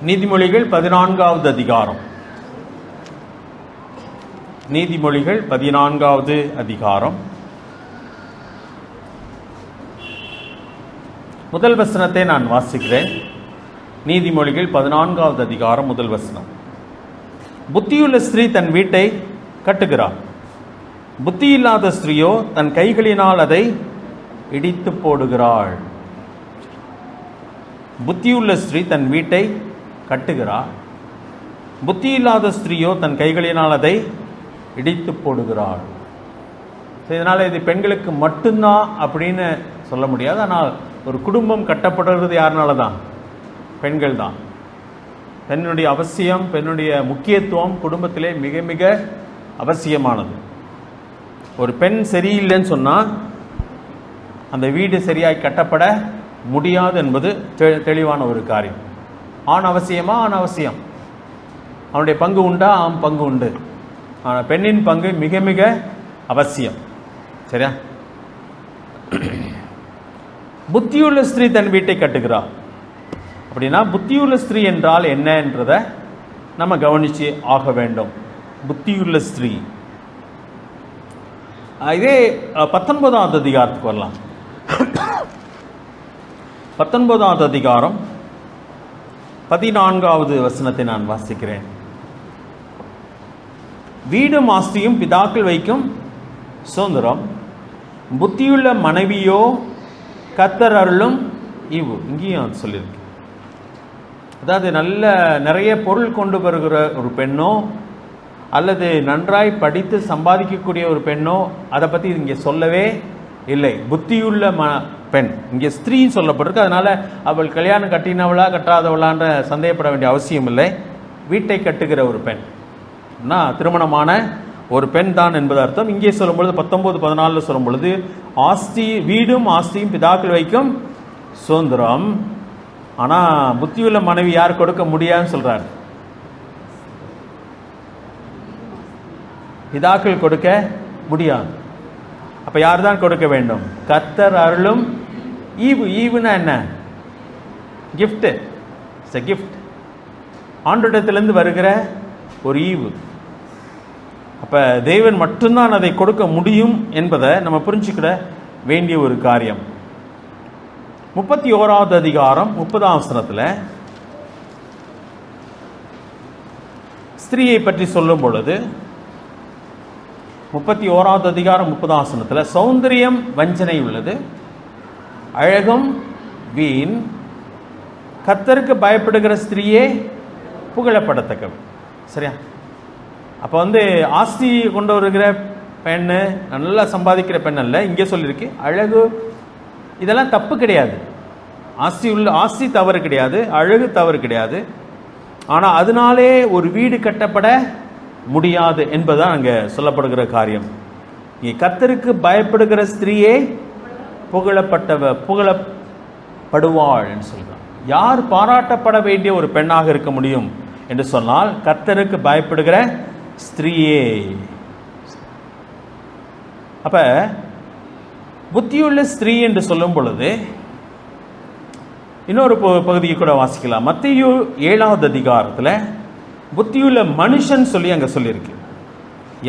நீதிமொழிகள் 14வது அதிகாரம். நீதிமொழிகள் 14வது அதிகாரம் முதல் வசனத்தை நான் வாசிக்கிறேன். நீதிமொழிகள் 14வது அதிகாரம் முதல் வசனம். புத்தியுள்ள ஸ்திரீ தன் வீட்டை கட்டுகிறார், புத்தியில்லாத ஸ்திரீயோ தன் கைகளினால் அதை இடித்து போடுகிறாள். புத்தியுள்ள ஸ்திரீ தன் வீட்டை கட்டுகிறார், புத்தியில்லாத ஸ்திரீயோ தன் கைகளினால் அதை இடித்து போடுகிறாள். இதனால் இது பெண்களுக்கு மட்டும்தான் அப்படின்னு சொல்ல முடியாது. ஆனால் ஒரு குடும்பம் கட்டப்படுறது யாருனால தான்? பெண்கள் தான். பெண்ணுடைய அவசியம், பெண்ணுடைய முக்கியத்துவம் குடும்பத்திலே மிக மிக அவசியமானது. ஒரு பெண் சரியில்லைன்னு சொன்னால் அந்த வீடு சரியாய் கட்டப்பட முடியாது என்பது தெளிவான ஒரு காரியம். ஆண் அவசியமா? ஆண் அவசியம். அவனுடைய பங்கு உண்டா? ஆம், பங்கு உண்டு. ஆனால் பெண்ணின் பங்கு மிக மிக அவசியம். சரியா? புத்தியுள்ள ஸ்திரீ தன் வீட்டை கட்டுகிறார். அப்படின்னா புத்தியுள்ள ஸ்திரீ என்றால் என்ன என்றதை நம்ம கவனிச்சு ஆக வேண்டும். புத்தியுள்ள ஸ்திரீ. இதே 19வது அதிகாரத்துக்கு வரலாம். 19வது அதிகாரம் 14வது வசனத்தை நான் வாசிக்கிறேன். வீடும் ஆஸ்தியும் பிதாக்கள் வைக்கும் சுதந்திரம், புத்தியுள்ள மனைவியோ கர்த்தர் அருளும் ஈவு. இங்கேயும் சொல்லியிருக்கு. அதாவது நிறைய பொருள் கொண்டு வருகிற ஒரு பெண்ணோ அல்லது நன்றாய் படித்து சம்பாதிக்கக்கூடிய ஒரு பெண்ணோ அதை பற்றி இங்கே சொல்லவே இல்லை. புத்தியுள்ள பெண் இங்கே ஸ்திரீ சொல்லப்பட்டிருக்கு. அதனால அவள் கல்யாணம் கட்டினவளா கட்டாதவளான்ற சந்தேகப்பட வேண்டிய அவசியம் இல்லை. வீட்டை கட்டுகிற ஒரு பெண், திருமணமான ஒரு பெண் தான் என்பது அர்த்தம். இங்கே சொல்லும் பொழுது 19:14 சொல்லும் பொழுது ஆஸ்தி, வீடும் ஆஸ்தியும் பிதாக்கள் வைக்கும் சுதந்திரம். ஆனால் புத்தியுள்ள மனைவி யார் கொடுக்க முடியாதுன்னு சொல்றார்? பிதாக்கள் கொடுக்க முடியாது. அப்ப யார் தான் கொடுக்க வேண்டும்? கர்த்தர் அருளும் ஈவு. ஈவுனா என்ன? கிஃப்ட். It's a gift. ஆண்டவரிடத்திலிருந்து வருகிற ஒரு ஈவு. அப்ப தேவன் மட்டும்தான் அதை கொடுக்க முடியும் என்பதை நம்ம புரிஞ்சுக்கிட வேண்டிய ஒரு காரியம். 31வது அதிகாரம் 30ஆம் வசனத்துல ஸ்திரீயை பற்றி சொல்லும் பொழுது 31வது அதிகாரம் 30ஆம் வசனத்துல சௌந்தரியம் வஞ்சனை உள்ளது, அழகும் வீண், கர்த்தருக்கு பயப்படுகிற ஸ்திரீயே புகழப்படத்தக்கவள். சரியா? அப்போ ஆஸ்தி கொண்டு வருகிற பெண்ணு, நல்லா சம்பாதிக்கிற பெண் அல்ல. இங்கே சொல்லியிருக்கு அழகு. இதெல்லாம் தப்பு கிடையாது. ஆஸ்தி தவறு கிடையாது, அழகு தவறு கிடையாது. ஆனால் அதனாலே ஒரு வீடு கட்டப்பட முடியாது என்பதுதான் அங்கே சொல்லப்படுகிற காரியம். இங்கே கர்த்தருக்கு பயப்படுகிற ஸ்திரீயே புகழப்படுவாள் என்று சொல்கிறார். யார் பாராட்டப்பட வேண்டிய ஒரு பெண்ணாக இருக்க முடியும் என்று சொன்னால் கர்த்தருக்கு பயப்படுகிற ஸ்திரீயே. அப்ப புத்தியுள்ள ஸ்திரீ என்று சொல்லும் பொழுது இன்னொரு பகுதியை கூட வாசிக்கலாம். மத்தேயு 7வது அதிகாரத்தில் புத்தியுள்ள மனுஷன் சொல்லி அங்கே சொல்லியிருக்கு.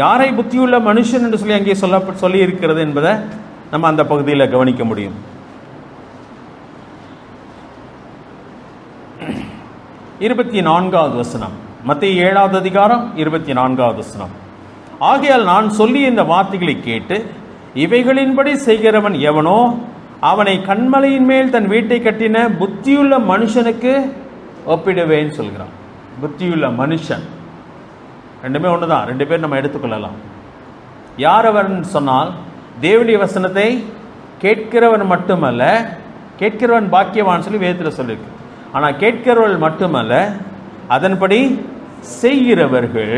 யாரை புத்தியுள்ள மனுஷன் என்று சொல்லி அங்கே சொல்லி இருக்கிறது என்பதை நம்ம அந்த பகுதியில் கவனிக்க முடியும். 24வது வசனம், மத்தேயு 7வது அதிகாரம் 24வது வசனம். ஆகையால் நான் சொல்லி இந்த வார்த்தைகளை கேட்டு இவைகளின்படி செய்கிறவன் எவனோ அவனை கன்மலையின் மேல் தன் வீட்டை கட்டின புத்தியுள்ள மனுஷனுக்கு ஒப்பிடுவேன்னு சொல்கிறான். புத்தியுள்ள மனுஷன் ரெண்டுமே ஒண்ணுதான். ரெண்டு பேர் நம்ம எடுத்துக்கொள்ளலாம். யார் அவன் சொன்னால் தேவனுடைய வசனத்தை கேட்கிறவன் மட்டுமல்ல, கேட்கிறவன் பாக்கியவான் சொல்லி வேதத்தில் சொல்லியிருக்கு. ஆனால் கேட்கிறவர்கள் மட்டுமல்ல, அதன்படி செய்கிறவர்கள்.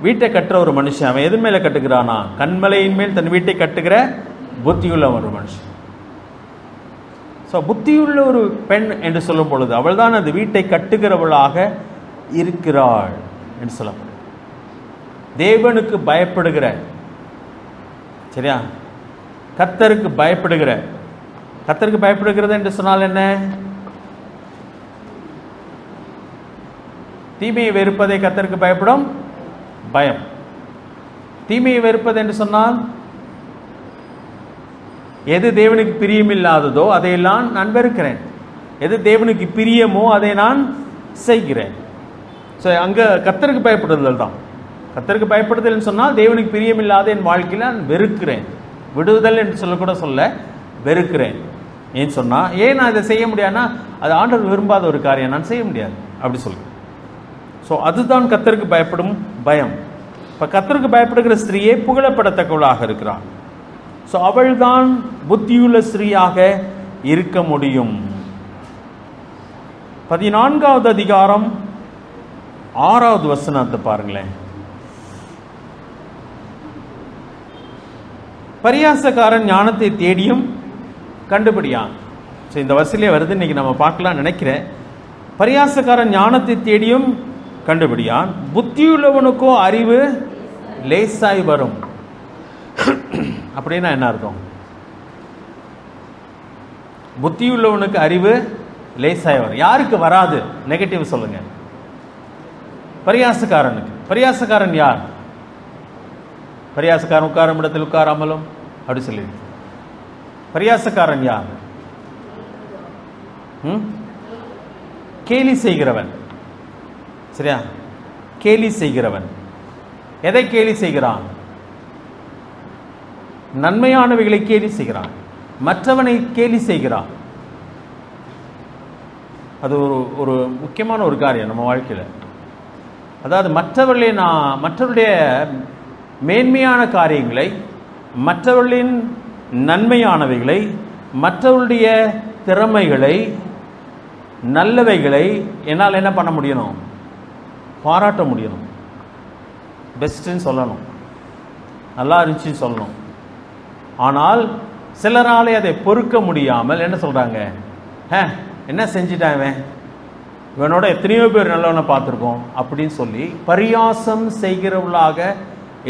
வீட்டை கட்டுற ஒரு மனுஷன் அவன் எது மேல கட்டுகிறானா? கன்மலையின் மேல் தன் வீட்டை கட்டுகிற புத்தியுள்ள ஒரு மனுஷன். ஸோ புத்தியுள்ள ஒரு பெண் என்று சொல்லும் பொழுது அவள் தான் அந்த வீட்டை கட்டுகிறவளாக இருக்கிறாள் என்று சொல்லப்படுது. தேவனுக்கு பயப்படுகிற, சரியா, கர்த்தருக்கு பயப்படுகிற. கர்த்தருக்கு பயப்படுகிறது என்று சொன்னால் என்ன? தீமையை வெறுப்பதை கர்த்தருக்கு பயப்படும் பயம். தீமையை வெறுப்பது என்று சொன்னால் எது தேவனுக்கு பிரியமில்லாததோ அதையெல்லாம் நான் வெறுக்கிறேன், எது தேவனுக்கு பிரியமோ அதை நான் செய்கிறேன். ஸோ அங்கே கர்த்தருக்கு பயப்படுதல் தான். கர்த்தருக்கு பயப்படுதல்னு சொன்னால் தேவனுக்கு பிரியமில்லாத என் வாழ்க்கையில் நான் வெறுக்கிறேன். விடுதல் என்று சொல்லக்கூட சொல்ல வெறுக்கிறேன். ஏன்னு சொன்னால் ஏன் நான் இதை செய்ய முடியாதுன்னா அது ஆண்டவர் விரும்பாத ஒரு காரியம், நான் செய்ய முடியாது அப்படி சொல்கிறேன். ஸோ அதுதான் கர்த்தருக்கு பயப்படும் பயம். இப்போ கர்த்தருக்கு பயப்படுகிற ஸ்திரீயே புகழப்படத்தக்கவளாக இருக்கிறாள். ஸோ அவள் தான் புத்தியுள்ள ஸ்திரீயாக இருக்க முடியும். 14வது அதிகாரம் 6வது வசனத்தை பாருங்களேன். பரியாசக்காரன் ஞானத்தை தேடியும் கண்டுபிடியான். ஸோ இந்த வசதியிலே வருது, இன்னைக்கு நம்ம பார்க்கலாம் நினைக்கிறேன். பரியாசக்காரன் ஞானத்தை தேடியும் கண்டுபிடியான், புத்தியுள்ளவனுக்கோ அறிவு லேசாய் வரும். அப்படின்னா என்ன அர்த்தம்? புத்தியுள்ளவனுக்கு அறிவு லேசாய் வரும். யாருக்கு வராது? நெகட்டிவ் சொல்லுங்க. பரியாசக்காரனுக்கு. பரியாசக்காரன் யார்? பரியாசக்காரன் உட்காரும் இடத்தில் உட்காராமலும் அப்படி சொல்லி. பரியாசக்காரன் யார்? கேலி செய்கிறவன். சரியா? கேலி செய்கிறவன். எதை கேலி செய்கிறான்? நன்மையானவைகளை கேலி செய்கிறான், மற்றவனை கேலி செய்கிறான். அது ஒரு முக்கியமான ஒரு காரியம் நம்ம வாழ்க்கையில். அதாவது மற்றவர்களுடைய மேன்மையான காரியங்களை, மற்றவர்களின் நன்மையானவைகளை, மற்றவருடைய திறமைகளை, நல்லவைகளை என்னால் என்ன பண்ண முடியணும்? பாராட்ட முடியணும். பெஸ்ட்டுன்னு சொல்லணும், நல்லா இருந்துச்சுன்னு சொல்லணும். ஆனால் சிலராலே அதை பொறுக்க முடியாமல் என்ன சொல்கிறாங்க? என்ன செஞ்சிட்டான் இவனோட எத்தனையோ பேர் நல்லவனை பார்த்துருக்கோம் அப்படின்னு சொல்லி பரியாசம் செய்கிறவர்களாக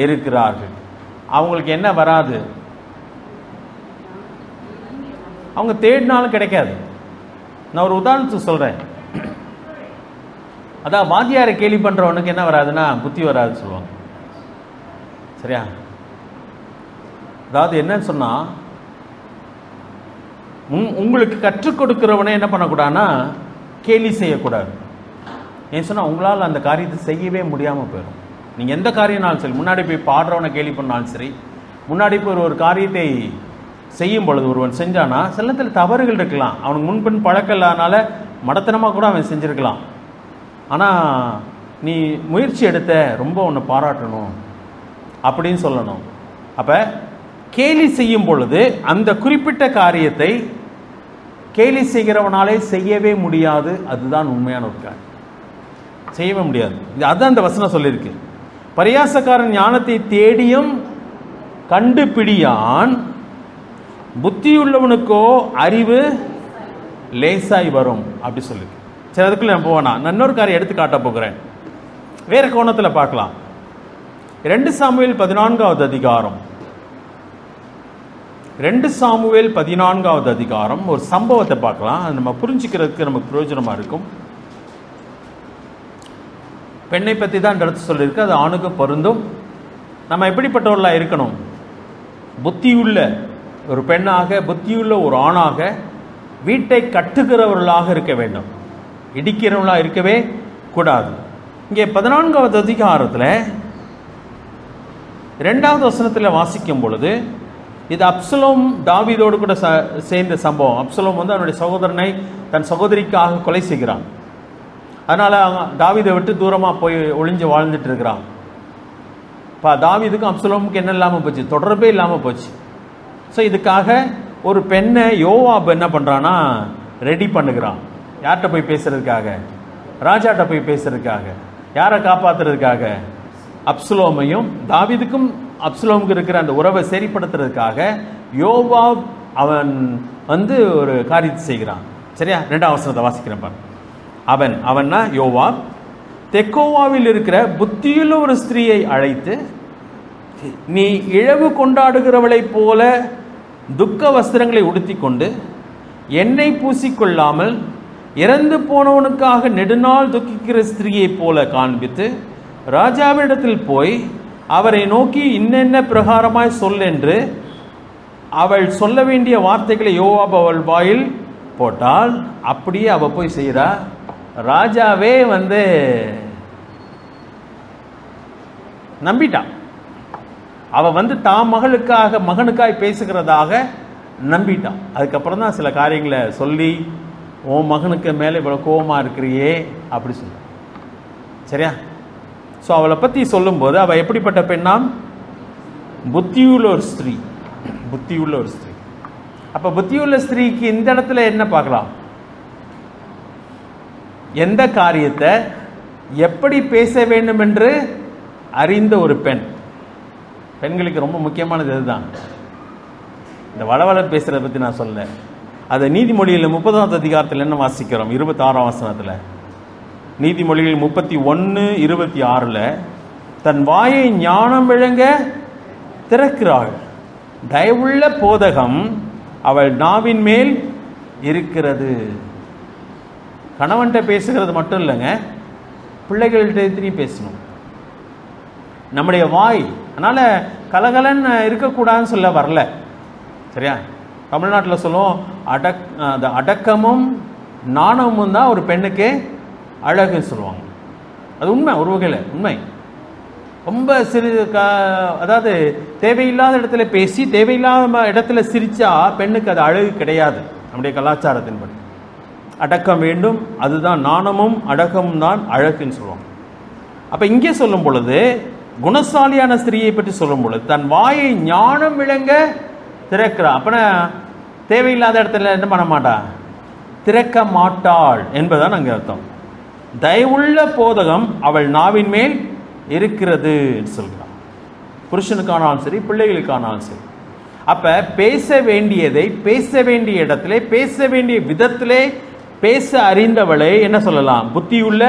இருக்கிறார்கள். அவங்களுக்கு என்ன வராது? அவங்க தேடினாலும் கிடைக்காது. நான் ஒரு உதாரணத்துக்கு சொல்கிறேன். அதான் வாத்தியாரை கேலி பண்ணுறவனுக்கு என்ன வராதுன்னா புத்தி வராதுன்னு சொல்லுவாங்க. சரியா? அதாவது என்னன்னு சொன்னால், உங்களுக்கு கற்றுக் கொடுக்கிறவனே என்ன பண்ணக்கூடாதுன்னா கேலி செய்யக்கூடாது. ஏன்னு சொன்னால் உங்களால் அந்த காரியத்தை செய்யவே முடியாமல் போயிடும். நீங்கள் எந்த காரியம்னாலும் சரி, முன்னாடி போய் பாடுறவனை கேலி பண்ணாலும் சரி, முன்னாடி போய் ஒரு காரியத்தை செய்யும் பொழுது ஒருவன் செஞ்சானா சில நேரத்தில் தவறுகள் இருக்கலாம். அவனுக்கு முன்பின் பழக்கம் இல்லாதனால மடத்தனமாக கூட அவன் செஞ்சுருக்கலாம். ஆனால் நீ முயற்சி எடுத்த, ரொம்ப உன்னை பாராட்டணும் அப்படின்னு சொல்லணும். அப்போ கேலி செய்யும் பொழுது அந்த குறிப்பிட்ட காரியத்தை கேலி செய்கிறவனாலே செய்யவே முடியாது. அதுதான் உண்மையான ஒரு காரியம். செய்யவே முடியாது. அதுதான் அந்த வசனம் சொல்லியிருக்கு. பரியாசக்காரன் ஞானத்தை தேடியும் கண்டுபிடியான், புத்தியுள்ளவனுக்கோ அறிவு லேசாய் வரும் அப்படி சொல்லிருக்கு. சரி, அதுக்குள்ள நான் போவேனா? நான் இன்னொரு காரியம் எடுத்து காட்ட போகிறேன். வேற கோணத்தில் பார்க்கலாம். 2 சாமுவேல் 14வது அதிகாரம். 2 சாமுவேல் 14வது அதிகாரம் ஒரு சம்பவத்தை பார்க்கலாம். அது நம்ம புரிஞ்சுக்கிறதுக்கு நமக்கு பிரயோஜனமாக இருக்கும். பெண்ணை பற்றி தான் இந்த இடத்து சொல்லியிருக்கு. அது ஆணுக்கு பொருந்தும். நம்ம எப்படிப்பட்டவர்களாக இருக்கணும்? புத்தியுள்ள ஒரு பெண்ணாக, புத்தியுள்ள ஒரு ஆணாக, வீட்டை கட்டுகிறவர்களாக இருக்க வேண்டும். இடிக்கிறவர்களாக இருக்கவே கூடாது. இங்கே 14வது அதிகாரத்தில் 2வது வசனத்தில் வாசிக்கும் பொழுது, இது அப்சலோம் தாவீதோடு கூட சேர்ந்த சம்பவம். அப்சலோம் அவனுடைய சகோதரனை தன் சகோதரிக்காக கொலை செய்கிறான். அதனால் தாவீதை விட்டு தூரமாக போய் ஒளிஞ்சு வாழ்ந்துட்டு இருக்கிறான். இப்போ தாவீதுக்கும் அப்சலோமுக்கு என்ன இல்லாமல் போச்சு? தொடர்பே இல்லாமல் போச்சு. ஸோ இதுக்காக ஒரு பெண்ணை யோவாப் என்ன பண்ணுறான்னா ரெடி பண்ணுகிறான். யார்கிட்ட போய் பேசுறதுக்காக? ராஜாட்ட போய் பேசுறதுக்காக. யாரை காப்பாற்றுறதுக்காக? அப்சலோமையும் தாவீதுக்கும் அப்சலோமுக்கு இருக்கிற அந்த உறவை சரிப்படுத்துறதுக்காக யோவாப் அவன் ஒரு காரியத்தை செய்கிறான். சரியா? 2வது வசனத்தை வாசிக்கிறேன் பாரு. அவன்னா யோவாப் தெக்கோவாவில் இருக்கிற புத்தியுள்ள ஒரு ஸ்திரீயை அழைத்து, நீ இழவு கொண்டாடுகிறவளைப் போல துக்க வஸ்திரங்களை உடுத்தி கொண்டு எண்ணெய் பூசிக்கொள்ளாமல் இறந்து போனவனுக்காக நெடுநாள் துக்கிக்கிற ஸ்திரீயைப் போல காண்பித்து ராஜாவிடத்தில் போய் அவரை நோக்கி இன்னென்ன பிரகாரமாய் சொல் என்று அவள் சொல்ல வேண்டிய வார்த்தைகளை யோவாப் அவள் வாயில் போட்டால் அப்படியே அவள் போய் செய்கிறா. ராஜாவே நம்பிட்டான். அவள் தாம் மகனுக்காய் பேசுகிறதாக நம்பிட்டான். அதுக்கப்புறம் தான் சில காரியங்களை சொல்லி உன் மகனுக்கு மேலே இவ்வளோ கோபமாக இருக்கிறியே அப்படி சொல்ல. சரியா? ஸோ அவளை பற்றி சொல்லும்போது அவள் எப்படிப்பட்ட பெண்ணாம்? புத்தியுள்ள ஒரு ஸ்திரீ. புத்தியுள்ள ஒரு ஸ்திரீ. அப்போ புத்தியுள்ள ஸ்திரீக்கு இந்த இடத்துல என்ன பார்க்கலாம்? எந்த காரியத்தை எப்படி பேச வேண்டும் என்று அறிந்த ஒரு பெண். பெண்களுக்கு ரொம்ப முக்கியமானது இதுதான். இந்த வளவள பேசுகிறத பற்றி நான் சொல்ல. அதை நீதிமொழியில் 30ஆம் அதிகாரத்தில் என்ன வாசிக்கிறோம்? 26ஆம் வசனத்தில். நீதிமொழிகள் 31:26 தன் வாயை ஞானம் விளங்க திறக்கிறாள், தயவுள்ள போதகம் அவள் நாவின் மேல் இருக்கிறது. கணவன்கிட்ட பேசுகிறது மட்டும் இல்லைங்க, பிள்ளைகள்கிட்ட பேசணும். நம்முடைய வாய் அதனால் கலகலன்னு இருக்கக்கூடாதுன்னு சொல்ல வரல. சரியா? தமிழ்நாட்டில் சொல்லுவோம் அடக்கமும் நாணமும் தான் ஒரு பெண்ணுக்கு அழகுன்னு சொல்லுவாங்க. அது உண்மை, ஒரு வகையில் உண்மை. ரொம்ப அதாவது தேவையில்லாத இடத்துல பேசி தேவையில்லாத இடத்துல சிரித்தா பெண்ணுக்கு அது அழகு கிடையாது. நம்முடைய கலாச்சாரத்தின்படி அடக்கம் வேண்டும். அதுதான் நாணமும் அடக்கமும் தான் அழகுன்னு சொல்லுவாங்க. அப்போ இங்கே சொல்லும் பொழுது குணசாலியான ஸ்திரீயை பற்றி சொல்லும் பொழுது தன் வாயை ஞானம் விளங்க திறக்கிறாள். அப்பனா தேவையில்லாத இடத்துல என்ன பண்ண மாட்டா? திறக்க மாட்டாள் என்பதுதான் அங்கே அர்த்தம். தயவுள்ள போதகம் அவள் நாவின் மேல் இருக்கிறது சொல்கிறான். புருஷனுக்கானாலும் சரி, பிள்ளைகளுக்கானாலும் சரி. அப்ப பேச வேண்டியதை பேச வேண்டிய இடத்திலே பேச வேண்டிய விதத்திலே பேச அறிந்தவளை என்ன சொல்லலாம்? புத்தியுள்ள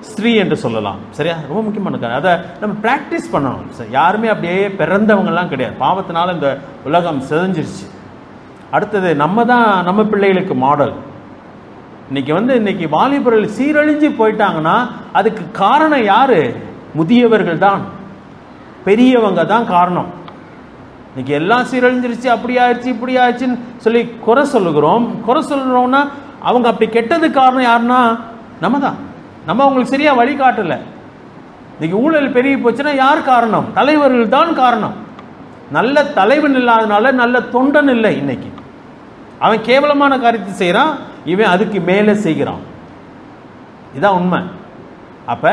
ஸ்திரீ என்று சொல்லலாம். சரியா? ரொம்ப முக்கியமான காரணம். அதை நம்ம பிராக்டிஸ் பண்ணணும். யாருமே அப்படியே பிறந்தவங்கலாம் கிடையாது. பாவத்தினால இந்த உலகம் செதஞ்சிருச்சு. அடுத்தது நம்ம தான் நம்ம பிள்ளைகளுக்கு மாடல். இன்னைக்கு வாலிபர்கள் சீரழிஞ்சு போயிட்டாங்கன்னா அதுக்கு காரணம் யாரு? முதியவர்கள் தான், பெரியவங்க தான் காரணம். இன்னைக்கு எல்லாம் சீரழிஞ்சிருச்சு, அப்படி ஆயிடுச்சு இப்படி ஆயிடுச்சுன்னு சொல்லி குறை சொல்லுகிறோம்னா அவங்க அப்படி கெட்டது காரணம் யாருன்னா நம்ம தான். நம்ம அவங்களுக்கு சரியா வழி காட்டல. இன்னைக்கு ஊழல் பெருகி போச்சுன்னா யார் காரணம்? தலைவர்கள் தான் காரணம். நல்ல தலைவன் இல்லாதனால நல்ல தொண்டன் இல்லை. இன்னைக்கு அவன் கேவலமான காரியத்தை செய்கிறான், இவன் அதுக்கு மேலே செய்கிறான். இதான் உண்மை. அப்ப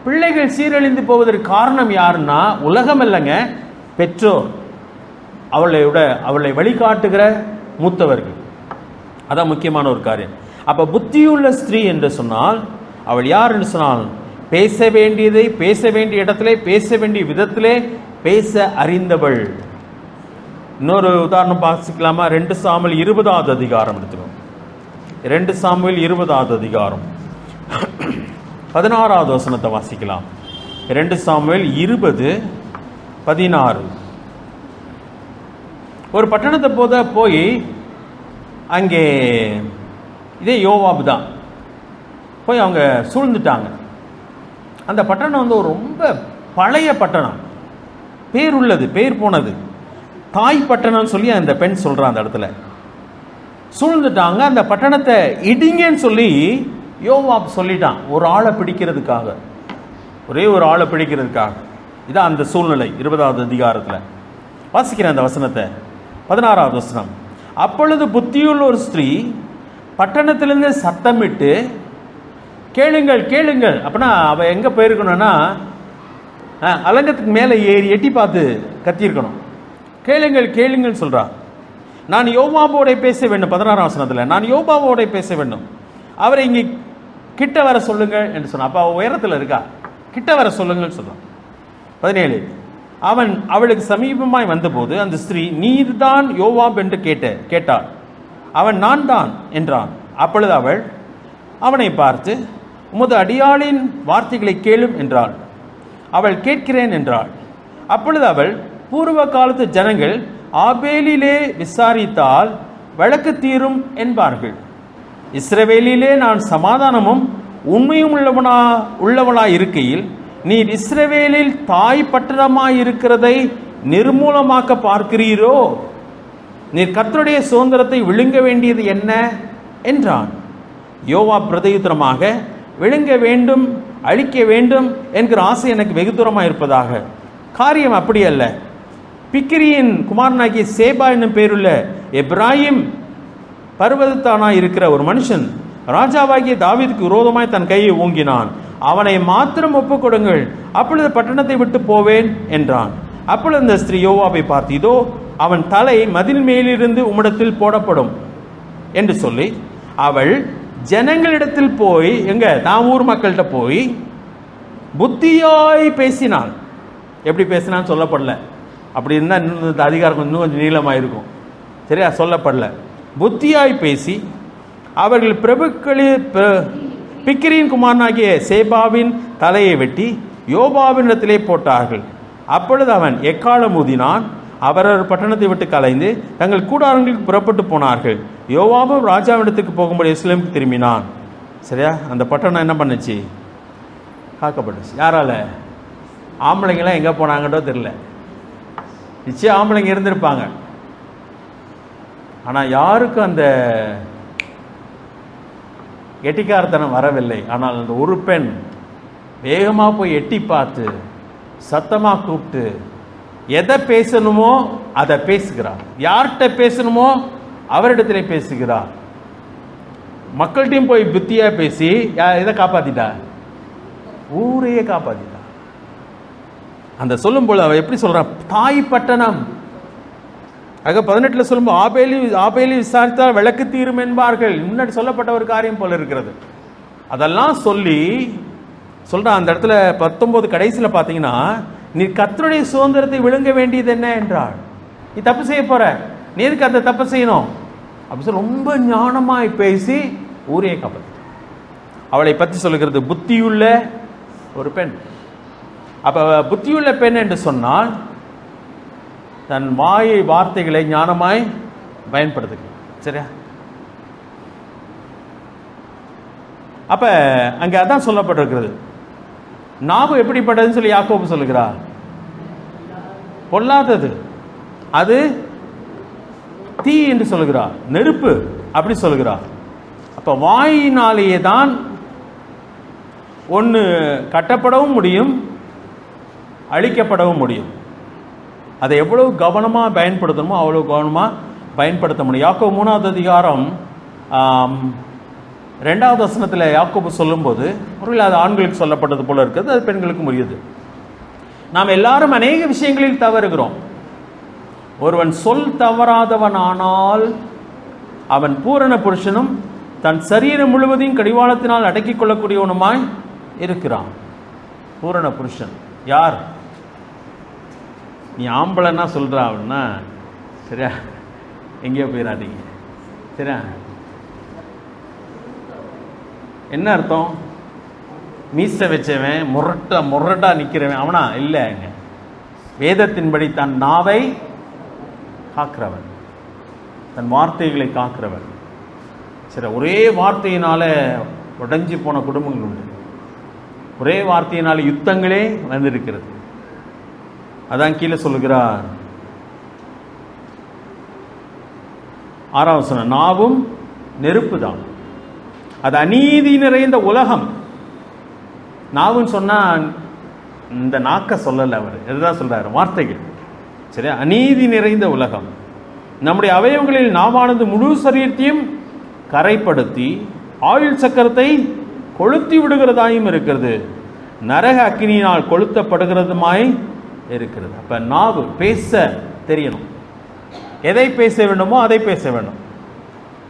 பிள்ளைகள் சீரழிந்து போவதற்கு காரணம் யாருன்னா உலகம் இல்லைங்க, பெற்றோர், அவளை வழிகாட்டுகிற மூத்தவர்கள். அதான் முக்கியமான ஒரு காரியம். அப்ப புத்தியுள்ள ஸ்திரீ என்று சொன்னால் அவள் யார் என்று சொன்னால் பேச வேண்டியதை பேச வேண்டிய இடத்திலே பேச வேண்டிய விதத்திலே பேச அறிந்தவள். இன்னொரு உதாரணம் பார்த்துக்கலாமா? 2 சாமுவேல் 20ஆவது அதிகாரம் எடுத்துக்கோம். 2 சாமுவேல் 20ஆவது அதிகாரம் 16ஆவது வசனத்தை வாசிக்கலாம். 2 சாமுவேல் 20:16. ஒரு பட்டணத்தை போய் அங்கே இதே யோவாப் தான் போய் அவங்க சூழ்ந்துட்டாங்க. அந்த பட்டணம் ஒரு ரொம்ப பழைய பட்டணம், பேர் உள்ளது, பேர் போனது, தாய் பட்டணம்னு சொல்லி அந்த பெண் சொல்கிறான். அந்த இடத்துல சூழ்ந்துட்டாங்க. அந்த பட்டணத்தை இடிங்கன்னு சொல்லி யோவாப் சொல்லிட்டான். ஒரு ஆளை பிடிக்கிறதுக்காக, ஒரே ஒரு ஆளை பிடிக்கிறதுக்காக. இதான் அந்த சூழ்நிலை. 20ஆவது அதிகாரத்தில் வாசிக்கிறேன் அந்த வசனத்தை. 16ஆவது வசனம். அப்பொழுது புத்தியுள்ள ஒரு ஸ்திரீ பட்டணத்திலிருந்து சத்தமிட்டு கேளுங்கள் கேளுங்கள். அப்படின்னா அவள் எங்கே போயிருக்கணும்னா அலங்கத்துக்கு மேலே ஏறி எட்டி பார்த்து கத்தியிருக்கணும். கேளுங்கள் கேளுங்கள் சொல்கிறா. நான் யோவாபோட பேச வேண்டும். 16ஆம் வசனத்தில் நான் யோவாபோட பேச வேண்டும், அவரை இங்கே கிட்ட வர சொல்லுங்கள் என்று சொன்னான். அப்போ அவள் உயரத்தில் இருக்கா, கிட்ட வர சொல்லுங்கள் சொல்கிறான். 17. அவன் அவளுக்கு சமீபமாய் வந்தபோது அந்த ஸ்திரீ நீர்தான் யோவாப் என்று கேட்டாள். அவன் நான் தான் என்றான். அப்பொழுது அவள் அவனை பார்த்து உமது அடியாளின் வார்த்தைகளை கேளும் என்றாள். அவள் கேட்கிறேன் என்றாள். அப்பொழுது அவள் பூர்வ காலத்து ஜனங்கள் ஆபேலிலே விசாரித்தால் வழக்கு தீரும் என்பார்கள். இஸ்ரவேலிலே நான் சமாதானமும் உண்மையும் உள்ளவனாய் இருக்கையில் நீர் இஸ்ரவேலில் தாய் பட்டணமாய் இருக்கிறதை நிர்மூலமாக்க பார்க்கிறீரோ? நீர் கர்த்தருடைய சுதந்திரத்தை விழுங்க வேண்டியது என்ன என்றான். யோவாப் பிரதியுத்தரமாக, விழுங்க வேண்டும், அழிக்க வேண்டும் என்கிற ஆசை எனக்கு வெகு தூரமாக இருப்பதாக. காரியம் அப்படி அல்ல. பிக்கிரியின் குமாரனாகிய சேபா என்னும் பேருள்ள எப்ராஹிம் பர்வதத்தானாய் இருக்கிற ஒரு மனுஷன் ராஜாவாகிய தாவீதுக்கு விரோதமாய் தன் கையை ஓங்கினான். அவனை மாத்திரம் ஒப்புக் கொடுங்கள், அப்பொழுது பட்டணத்தை விட்டு போவேன் என்றான். அப்பொழுது அந்த ஸ்திரீ யோவாபை பார்த்து, இதோ அவன் தலை மதில் மேலிருந்து உம்மிடத்தில் போடப்படும் என்று சொல்லி அவள் ஜனங்களிடத்தில் போய், எங்க நாம் ஊர் மக்கள்கிட்ட போய் புத்தியாய் பேசினாள். எப்படி பேசினான்னு சொல்லப்படல. அப்படி இருந்தால் இன்னும் இந்த அதிகாரம் இன்னும் கொஞ்சம் நீளமாக இருக்கும். சரியா? சொல்லப்படல. புத்தியாய் பேசி அவர்கள் பிரபுக்களில் பிக்கிரியின் குமாரனாகிய சேபாவின் தலையை வெட்டி யோவாபினிடத்திலே போட்டார்கள். அப்பொழுது அவன் எக்காலம் ஊதினான். அவரவர் பட்டணத்தை விட்டு கலைந்து தங்கள் கூடாரங்களுக்கு புறப்பட்டு போனார்கள். யோவாபும் ராஜாவிடத்துக்கு போகும்போது எருசலேமுக்கு திரும்பினான். சரியா? அந்த பட்டணம் என்ன பண்ணுச்சு? காக்கப்பட்டுச்சு. யாரால? ஆம்பளைங்களாம் எங்கே போனாங்கன்றோ தெரியல. நிச்சயம் ஆம்பளைங்க இருந்திருப்பாங்க. ஆனால் யாருக்கும் அந்த எட்டிக்காரத்தனம் வரவில்லை. ஆனால் அந்த ஒரு பெண் வேகமாக போய் எட்டி பார்த்து சத்தமாக கூப்பிட்டு எதை பேசணுமோ அதை பேசுகிறார். யார்கிட்ட பேசணுமோ அவரிடத்திலே பேசுகிறார். மக்கள்கிட்டையும் போய் புத்தியா பேசி இதை காப்பாத்திட்டா, ஊரையே காப்பாத்திட்டா. அந்த சொல்லும்போது அவ எப்படி சொல்றான்? தாய் பட்டணம். ஆக 18 சொல்லும்போது ஆபேலி விசாரித்தால் விளக்கு தீரும் என்பார்கள். முன்னாடி சொல்லப்பட்ட ஒரு காரியம் போல இருக்கிறது. அதெல்லாம் சொல்லி சொல்றான். அந்த இடத்துல 19 கடைசியில் பார்த்தீங்கன்னா, நீ கர்த்தருடைய சுதந்திரத்தை விழுங்க வேண்டியது என்ன என்றாள். நீ தப்பு செய்ய போற, நீ எதுக்கு அந்த தப்பு செய்யணும் அப்படி சொல்லி ரொம்ப ஞானமாய் பேசி ஊரையை காப்பாற்ற. அவளை பற்றி சொல்லுகிறது புத்தியுள்ள ஒரு பெண். அப்ப புத்தியுள்ள பெண் என்று சொன்னால் தன் வார்த்தைகளை ஞானமாய் பயன்படுத்து. சரியா? அப்ப அங்க அதான் சொல்லப்பட்டிருக்கிறது. நாவு எப்படிப்பட்டதுன்னு சொல்லி யாக்கோபு சொல்லுகிறார். பொல்லாதது, அது தீ என்று சொல்லுகிறார், நெருப்பு அப்படி சொல்லுகிறார். அப்ப வாயினாலேயே தான் ஒன்று கட்டப்படவும் முடியும், அழிக்கப்படவும் முடியும். அதை எவ்வளவு கவனமாக பயன்படுத்தணுமோ அவ்வளவு கவனமாக பயன்படுத்த முடியும். யாக்கோபு 3வது அதிகாரம் 2வது வசனத்தில் யாக்கோபு சொல்லும்போது ஒருவேளை அது ஆண்களுக்கு சொல்லப்பட்டது போல இருக்கிறது, அது பெண்களுக்கும் உரியது. நாம் எல்லாரும் அநேக விஷயங்களில் தவறுகிறோம். ஒருவன் சொல் தவறாதவன் ஆனால் அவன் பூரண புருஷனும் தன் சரீரம் முழுவதையும் கடிவாளத்தினால் அடக்கிக் கொள்ளக்கூடியவனுமாய் இருக்கிறான். பூரண புருஷன் யார்? நீ ஆம்பளைன்னா சொல்றா அப்படின்னா சரியா, எங்கேயோ போயிடாதீங்க. சரியா? என்ன அர்த்தம்? மீச வச்சவன், முரட்டா நிற்கிறவன் அவனா இல்லைங்க. வேதத்தின்படி தன் நாவை காக்கிறவன், தன் வார்த்தைகளை காக்கிறவன். சரி, ஒரே வார்த்தையினால உடைஞ்சு போன குடும்பங்கள் உண்டு. ஒரே வார்த்தையினால யுத்தங்களே வந்திருக்கிறது. அதான் கீழே சொல்லுகிறார் 6வது வசனம், நாவும் நெருப்பு தான், அது அநீதி நிறைந்த உலகம். நாவுன்னு சொன்னா இந்த நாக்க சொல்லல, அவர் எதுதான் சொல்றாரு? வார்த்தைகள். சரி, அநீதி நிறைந்த உலகம். நம்முடைய அவயவங்களில் நாவானது முழு சரீரத்தையும் கரைப்படுத்தி ஆயுள் சக்கரத்தை கொளுத்தி விடுகிறதாயும் இருக்கிறது, நரக அக்கினியினால் கொளுத்தப்படுகிறதுமாய் இருக்கிறது. அப்ப நாவு பேச தெரியணும். எதை பேச வேண்டுமோ அதை பேச வேண்டும்.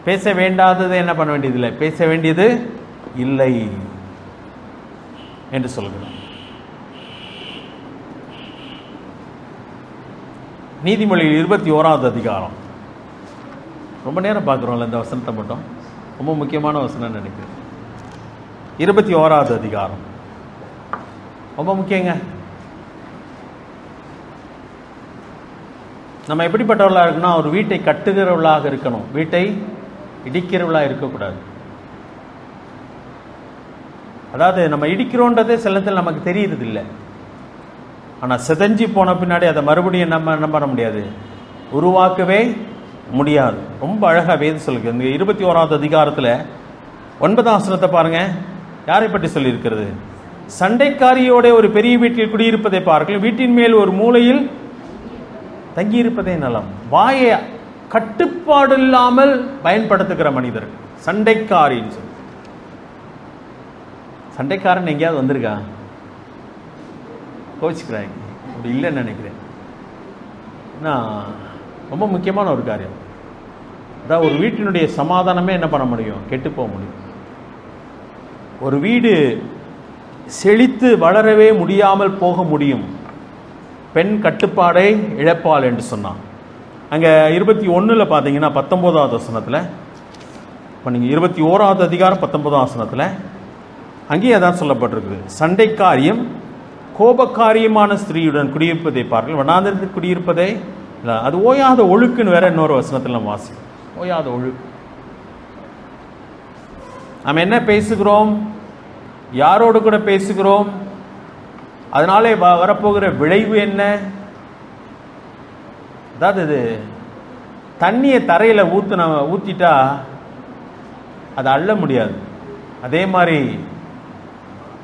பேச வேண்டாததை என்ன பண்ண வேண்டியதில்லை, பேச வேண்டியது இல்லை என்று சொல்கிறோம். நீதிமொழிகள் 21வது அதிகாரம். ரொம்ப நேரம் பார்க்குறோம்ல இந்த வசனத்தை மட்டும், ரொம்ப முக்கியமான வசனம் நினைக்கிறேன். 21வது அதிகாரம் ரொம்ப முக்கியங்க. நம்ம எப்படிப்பட்டவர்களாக இருக்கணும்? ஒரு வீட்டை கட்டுகிறவர்களாக இருக்கணும், வீட்டை இடிக்கிறவர்களாக இருக்கக்கூடாது. அதாவது நம்ம இடிக்கிறோன்றதே சில நேரத்தில் நமக்கு தெரியறது இல்லை. ஆனால் சிதைஞ்சி போன பின்னாடி அதை மறுபடியும் நம்ம என்ன பண்ண முடியாது, உருவாக்கவே முடியாது. ரொம்ப அழகாக வேதம் சொல்லுது. இந்த 21வது அதிகாரத்தில் 9ஆம் வசனத்தை பாருங்க. யாரை பற்றி சொல்லியிருக்கிறது? சண்டைக்காரியோட ஒரு பெரிய வீட்டில் குடியிருப்பதை பார்க்கலாம், வீட்டின் மேல் ஒரு மூலையில் தங்கியிருப்பதே நலம். வாயை கட்டுப்பாடு இல்லாமல் பயன்படுத்துகிற மனிதர் சண்டைக்காரின்னு சொல்லி. சண்டைக்காரன் எங்கேயாவது வந்திருக்கா? கோச்சிக்கிறாங்க, அப்படி இல்லைன்னு நினைக்கிறேன். ரொம்ப முக்கியமான ஒரு காரியம். அதாவது ஒரு வீட்டினுடைய சமாதானமே என்ன பண்ண முடியும், கெட்டு போக முடியும். ஒரு வீடு செழித்து வளரவே முடியாமல் போக முடியும் பெண் கட்டுப்பாடை இழப்பாள் என்று சொன்னான். அங்கே 21 பார்த்தீங்கன்னா 19வது வசனத்தில், இப்போ நீங்கள் 21வது அதிகாரம் 19ஆம் வசனத்தில் அங்கேயே அதான் சொல்லப்பட்டிருக்குது. சண்டைக்காரியம் கோபக்காரியமான ஸ்திரீயுடன் குடியிருப்பதை பார்க்கலாம், வனாந்திரத்தில் குடியிருப்பதை இல்லை, அது ஓயாத ஒழுக்குன்னு வேற இன்னொரு வசனத்தில் நம்ம வாசிக்கும். ஓயாத ஒழுக்கு. நம்ம என்ன பேசுகிறோம், யாரோடு கூட பேசுகிறோம், அதனாலே வரப்போகிற விளைவு என்ன? அதாவது இது தண்ணியை தரையில் ஊற்றிட்டா அதை அள்ள முடியாது. அதே மாதிரி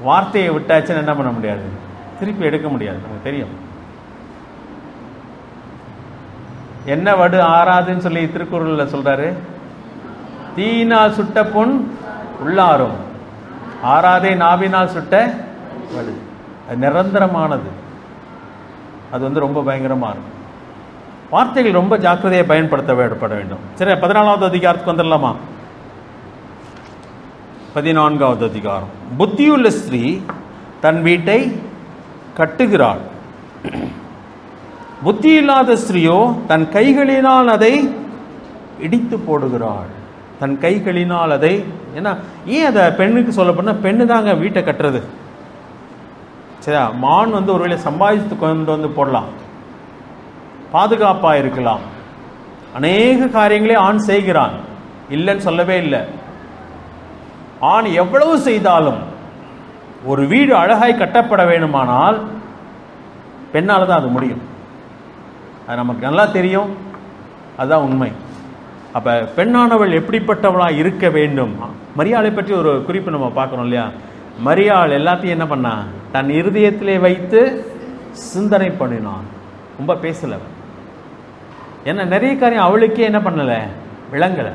வார்த்தையை விட்டாச்சுன்னு என்ன பண்ண முடியாது, திருப்பி எடுக்க முடியாது. நமக்கு தெரியும். என்ன வடு ஆறாதுன்னு சொல்லி திருக்குறளில் சொல்றாரு, தீயினால் சுட்ட பொன் உள்ளாரும், ஆறாதே நாவினால் சுட்ட வடு. அது நிரந்தரமானது. அது ரொம்ப பயங்கரமாக இருக்கும். வார்த்தைகள் ரொம்ப ஜாக்கிரதையாக பயன்படுத்தப்பட வேண்டும். சரி, 14வது அதிகாரத்துக்கு வந்துடலாமா? 14வது அதிகாரம். புத்தியுள்ள ஸ்திரீ தன் வீட்டை கட்டுகிறாள், புத்தி இல்லாத ஸ்திரீயோ தன் கைகளினால் அதை இடித்து போடுகிறாள். தன் கைகளினால் அதை, ஏன்னா ஏன் அதை பெண்ணுக்கு சொல்ல போனா, பெண்ணு தாங்க வீட்டை கட்டுறது. சரியா? மான் ஒருவேளை சம்பாதித்து கொண்டு வந்து போடலாம், பாதுகாப்பாக இருக்கலாம், அநேக காரியங்களே ஆண் செய்கிறான், இல்லைன்னு சொல்லவே இல்லை. ஆண் எவ்வளவு செய்தாலும் ஒரு வீடு அழகாய் கட்டப்பட வேண்டுமானால் பெண்ணால் தான் அது முடியும். அது நமக்கு நல்லா தெரியும், அதுதான் உண்மை. அப்போ பெண்ணானவள் எப்படிப்பட்டவளாக இருக்க வேண்டும்? மரியாளை பற்றி ஒரு குறிப்பு நம்ம பார்க்கணும் இல்லையா? மரியாள் எல்லாத்தையும் என்ன பண்ணா, தன் இருதயத்திலே வைத்து சிந்தனை பண்ணினான். ரொம்ப பேசலை. ஏன்னா நிறைய காரியம் அவளுக்கே என்ன பண்ணலை, விளங்கலை,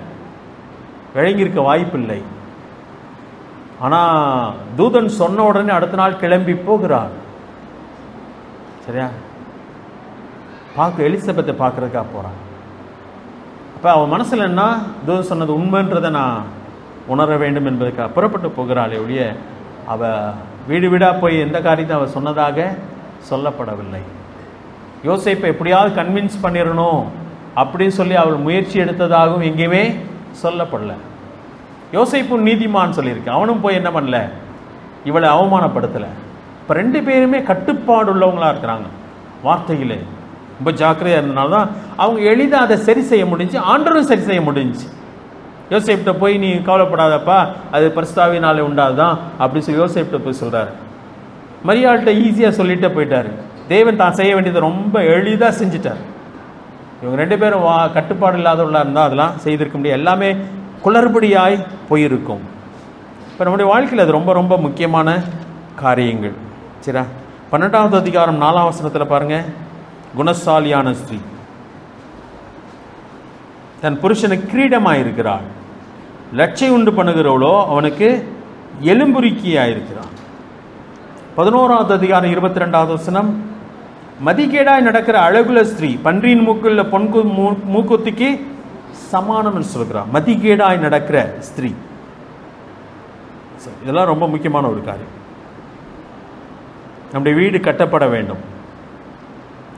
விளங்கியிருக்க வாய்ப்பு இல்லை. ஆனால் தூதன் சொன்ன உடனே அடுத்த நாள் கிளம்பி போகிறார். சரியா? எலிசபெத்தை பார்க்கறதுக்காக போகிறான். அப்போ அவன் மனசில் என்ன, தூதன் சொன்னது உண்மைன்றதை நான் உணர வேண்டும் என்பதற்காக புறப்பட்டு போகிறாளே ஒழிய அவள் வீடு வீடாக போய் எந்த காரியத்தை அவள் சொன்னதாக சொல்லப்படவில்லை. யோசேப்பை எப்படியாவது கன்வின்ஸ் பண்ணிடணும் அப்படின்னு சொல்லி அவள் முயற்சி எடுத்ததாகவும் எங்கேயுமே சொல்லப்படலை. யோசேப்பு நீதிமான் சொல்லியிருக்கு, அவனும் போய் என்ன பண்ணல, இவளை அவமானப்படுத்தலை. இப்போ 2 பேருமே கட்டுப்பாடு உள்ளவங்களாக இருக்கிறாங்க. வார்த்தைகளே ரொம்ப ஜாக்கிரதையாக இருந்தனால தான் அவங்க எளிதாக அதை சரி செய்ய முடிஞ்சு, ஆண்டவரும் சரி செய்ய முடிஞ்சு. யோசேப்கிட்ட போய் நீ கவலைப்படாதப்பா, அது பரிசுத்தாவினாலே உண்டாதுதான் அப்படின்னு சொல்லி யோசேப்கிட்ட போய் சொல்கிறார். மரியாள்கிட்ட ஈஸியாக சொல்லிட்டு போயிட்டார். தேவன் தான் செய்ய வேண்டியதை ரொம்ப எளிதாக செஞ்சிட்டார். இவங்க 2 பேரும் கட்டுப்பாடு இல்லாதவர்களாக இருந்தால் அதெல்லாம் செய்திருக்க முடியாது, எல்லாமே குளறுபடியாய் போயிருக்கும். இப்போ நம்முடைய வாழ்க்கையில் அது ரொம்ப ரொம்ப முக்கியமான காரியங்கள். சரியா? 12வது அதிகாரம் 4ஆம் வசனத்தில் பாருங்க. குணசாலியான ஸ்திரீ தன் புருஷனுக்கு கிரீடமாக இருக்கிறாள், லட்சை உண்டு பண்ணுகிறவளோ அவனுக்கு எலும்புருக்கியாக இருக்கிறான். 11வது அதிகாரம் 22வது வசனம். மதிகேடாய் நடக்கிற அழகுல ஸ்திரீ பன்றியின் மூக்குள்ள மூக்குத்திக்கு சமானம் என்று சொல்கிறார். மதிகேடாய் நடக்கிற ஸ்திரீ, இதெல்லாம் ரொம்ப முக்கியமான ஒரு காரியம். நம்முடைய வீடு கட்டப்பட வேண்டும்.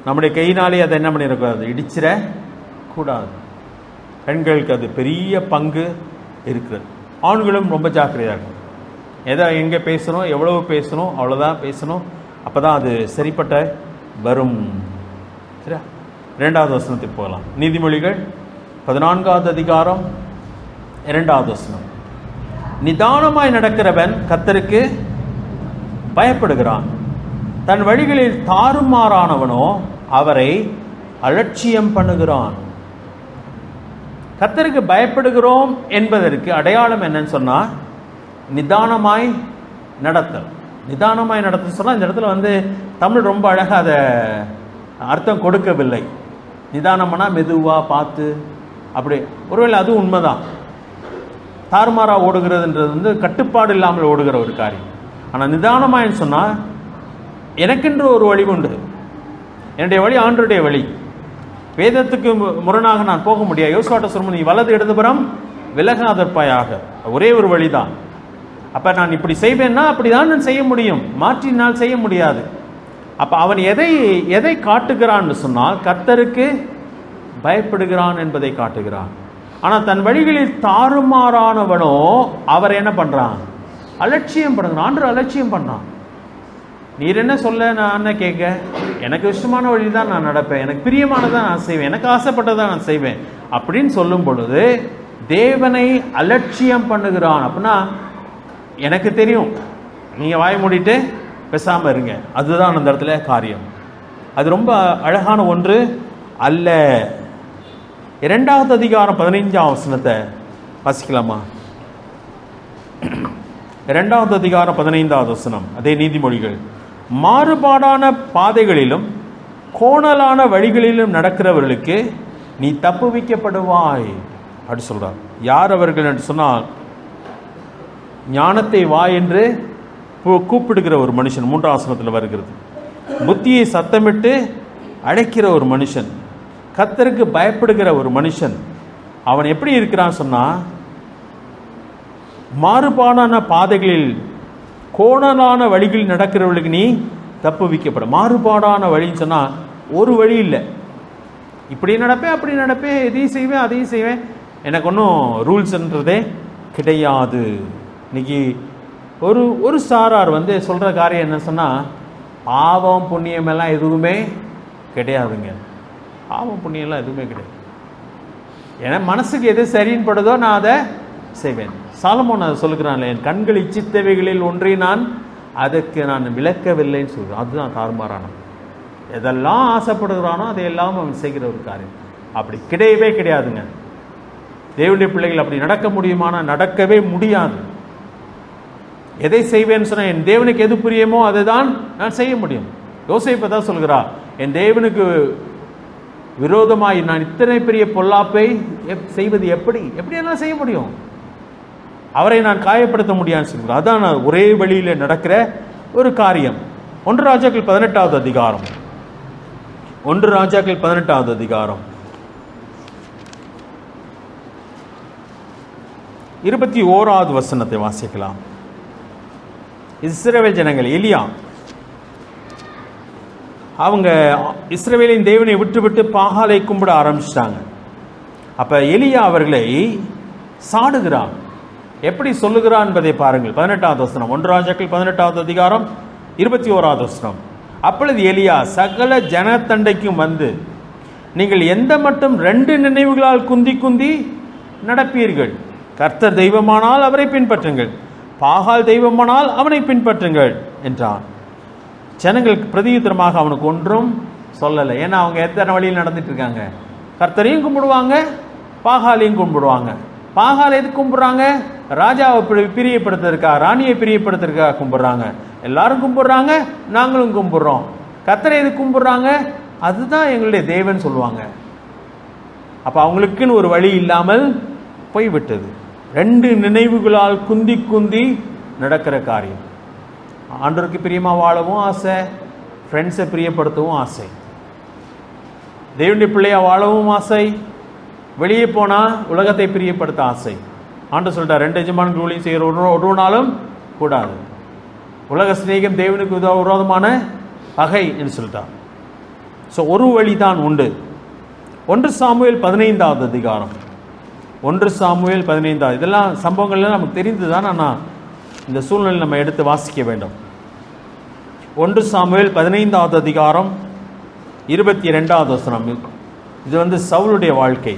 நம்முடைய கையினாலே அதை என்ன பண்ணிடக்கூடாது, இடிச்சிட கூடாது. பெண்களுக்கு அது பெரிய பங்கு இருக்கிறது. ஆண்களும் ரொம்ப ஜாக்கிரதையாக இருக்கும். எதை எங்கே பேசணும், எவ்வளவு பேசணும், அவ்வளோதான் பேசணும். அப்போ தான் அது சரிப்பட்ட வரும். சரியா? 2வது வசனத்துக்கு போகலாம். நீதிமொழிகள் 14வது அதிகாரம் 2வது வசனம். நிதானமாய் நடக்கிறவன் கர்த்தருக்கு பயப்படுகிறான். தன் வழிகளில் தாறுமாறானவனோ அவரை அலட்சியம் பண்ணுகிறான். கர்த்தருக்கு பயப்படுகிறோம் என்பதற்கு அடையாளம் என்னன்னு சொன்னா, நிதானமாய் நடத்தல். நிதானமாய் நடத்த சொன்னா, இந்த இடத்துல தமிழ் ரொம்ப அழகாக அதை அர்த்தம் கொடுக்கவில்லை. நிதானம்னா மெதுவா பார்த்து அப்படி. ஒருவேளை அது உண்மைதான். தாறுமாறா ஓடுகிறதுன்றது கட்டுப்பாடு இல்லாமல் ஓடுகிற ஒரு காரியம். ஆனால் நிதானமாயின்னு சொன்னால், எனக்கென்று ஒரு வழி உண்டு, என்னுடைய வழி ஆண்டருடைய வழி, வேதத்துக்கு முரணாக நான் போக முடியாது. யோசுவாட்ட சொல்லும், நீ வலது இடதுபுறம் விலகாதற்பாயாக, ஒரே ஒரு வழிதான். அப்போ நான் இப்படி செய்வேன்னா அப்படிதான் நான் செய்ய முடியும், மாற்றினால் செய்ய முடியாது. அப்போ அவன் எதை காட்டுகிறான்னு சொன்னால், கர்த்தருக்கு பயப்படுகிறான் என்பதை காட்டுகிறான். ஆனால் தன் வழிகளில் தாறுமாறானவனோ அவர் என்ன பண்ணுறான்? அலட்சியம் பண்ணுறான். ஆண்டவர் அலட்சியம் பண்ணான். நீர் என்ன சொல்ல, நான் என்ன கேட்க? எனக்கு இஷ்டமான வழி தான் நான் நடப்பேன், எனக்கு பிரியமானதான் நான் செய்வேன், எனக்கு ஆசைப்பட்டதான் நான் செய்வேன் அப்படின்னு சொல்லும் பொழுது தேவனை அலட்சியம் பண்ணுகிறான். அப்படின்னா எனக்கு தெரியும், நீங்கள் வாய் மூடிட்டு பேசாமல் இருங்க, அதுதான் அந்த இடத்துல காரியம். அது ரொம்ப அழகான ஒன்று அல்ல. 2வது அதிகாரம் 15ஆம் வசனத்தை வாசிக்கலாமா? 2வது அதிகாரம் 15வது வசனம், அதே நீதிமொழிகள். மாறுபாடான பாதைகளிலும் கோணலான வழிகளிலும் நடக்கிறவர்களுக்கு நீ தப்புவிக்கப்படுவாய் அப்படி சொல்றார். யார் அவர்கள் என்று சொன்னால், ஞானத்தை வா என்று கூப்பிடுகிற ஒரு மனுஷன், 3ஆம் வசனத்தில் வருகிறது. புத்தியை சத்தமிட்டு அழைக்கிற ஒரு மனுஷன், கர்த்தருக்கு பயப்படுகிற ஒரு மனுஷன், அவன் எப்படி இருக்கிறான் சொன்னா, மாறுபாடான பாதைகளில் கோணலான வழிகளில் நடக்கிறவர்களுக்கு நீ தப்புவிக்கப்படும். மாறுபாடான வழின்னு சொன்னா ஒரு வழி இல்லை, இப்படி நடப்பேன் அப்படி நடப்பேன், இதையும் செய்வேன் அதையும் செய்வேன், எனக்கு ஒன்றும் ரூல்ஸ்ன்றதே கிடையாது. இன்னைக்கு ஒரு சாரார் சொல்கிற காரியம் என்ன சொன்னால், பாவம் புண்ணியம் எல்லாம் எதுவுமே கிடையாதுங்க. பாவம் புண்ணியம்லாம் எதுவுமே கிடையாது, ஏன்னா மனசுக்கு எது சரின்னு படுதோ நான் அதை செய்வேன். சாலமோன் அதை சொல்லுகிறான்ல, என் கண்கள் இச்சித்தவைகளில் ஒன்றை அதற்கு நான் விளக்கவில்லைன்னு சொல்கிறேன். அதுதான் தாறுமாறான. எதெல்லாம் ஆசைப்படுகிறானோ அதையெல்லாம் அவன் செய்கிற ஒரு காரியம். அப்படி கிடையவே கிடையாதுங்க. தேவனுடைய பிள்ளைகள் அப்படி நடக்க முடியுமானா நடக்கவே முடியாது. எதை செய்வேன்னு சொன்னால், என் தேவனுக்கு எது புரியுமோ அதை தான் நான் செய்ய முடியும். யோசேப்பு தான் சொல்கிறா, என் தேவனுக்கு விரோதமாய் நான் இத்தனை பெரிய பொல்லாப்பை செய்வது எப்படியெல்லாம் செய்ய முடியும்? அவரை நான் காயப்படுத்த முடியாதுன்னு சொல்கிறார். அதான் ஒரே வழியில் நடக்கிற ஒரு காரியம். 1 ராஜாக்கள் 18வது அதிகாரம், 1 ராஜாக்கள் 18வது அதிகாரம் 21வது வசனத்தை வாசிக்கலாம். இஸ்ரவேல் ஜனங்கள், எலியா அவங்க இஸ்ரவேலின் தேவனை விட்டு பாகாலை கும்பிட ஆரம்பிச்சிட்டாங்க. அப்ப எலியா அவர்களை சாடுகிறான். எப்படி சொல்லுகிறான் என்பதை பாருங்கள். 18வது வசனம், 1 ராஜாக்கள் 18வது அதிகாரம் 21வது வசனம். அப்பொழுது எலியா சகல ஜனத்தண்டைக்கும் வந்து, நீங்கள் எந்த மட்டும் 2 நினைவுகளால் குந்தி நடப்பீர்கள்? கர்த்தர் தெய்வமானால் அவரை பின்பற்றுங்கள், பாகால் தெய்வமானால் அவனை பின்பற்றுங்கள் என்றான். ஜனங்களுக்கு பிரதியுத்தரமாக அவனுக்கு ஒன்றும் சொல்லலை. ஏன்னா அவங்க எத்தனை வழியில் நடந்துட்டு இருக்காங்க. கர்த்தரையும் கும்பிடுவாங்க, பாகாலையும் கும்பிடுவாங்க. பாகால் எது கும்பிடுறாங்க? ராஜாவை பிரியப்படுத்துறதுக்கா, ராணியை பிரியப்படுத்துறதுக்காக கும்பிடுறாங்க. எல்லாரும் கும்பிடுறாங்க, நாங்களும் கும்பிடுறோம். கர்த்தரை எது கும்பிடுறாங்க? அதுதான் எங்களுடைய தேவன் சொல்லுவாங்க. அப்போ அவங்களுக்குன்னு ஒரு வழி இல்லாமல் போய்விட்டது. 2 நினைவுகளால் குந்தி நடக்கிற காரியம். ஆண்டவருக்கு பிரியமா வாழவும் ஆசை, ஃப்ரெண்ட்ஸை பிரியப்படுத்தவும் ஆசை, தேவனுடைய பிள்ளையா வாழவும் ஆசை, வெளியே போனால் உலகத்தை பிரியப்படுத்த ஆசை. ஆண்டவர் சொல்லிட்டார், 2 எஜமான் ஊழியம் செய்கிற ஒருவனாலும் கூடாது. உலக சிநேகம் தேவனுக்கு விரோதமான பகை என்று சொல்லிட்டார். ஸோ ஒரு வழி தான் உண்டு. 1 சாமுவேல் 15வது அதிகாரம், 1 சாமுவேல் 15வது, இதெல்லாம் சம்பவங்கள்லாம் நமக்கு தெரிந்து தான் நான் இந்த சூழ்நிலை நம்ம எடுத்து வாசிக்க வேண்டும். 1 சாமுவேல் 15வது அதிகாரம் 22வது வசனம். இது சவுலுடைய வாழ்க்கை.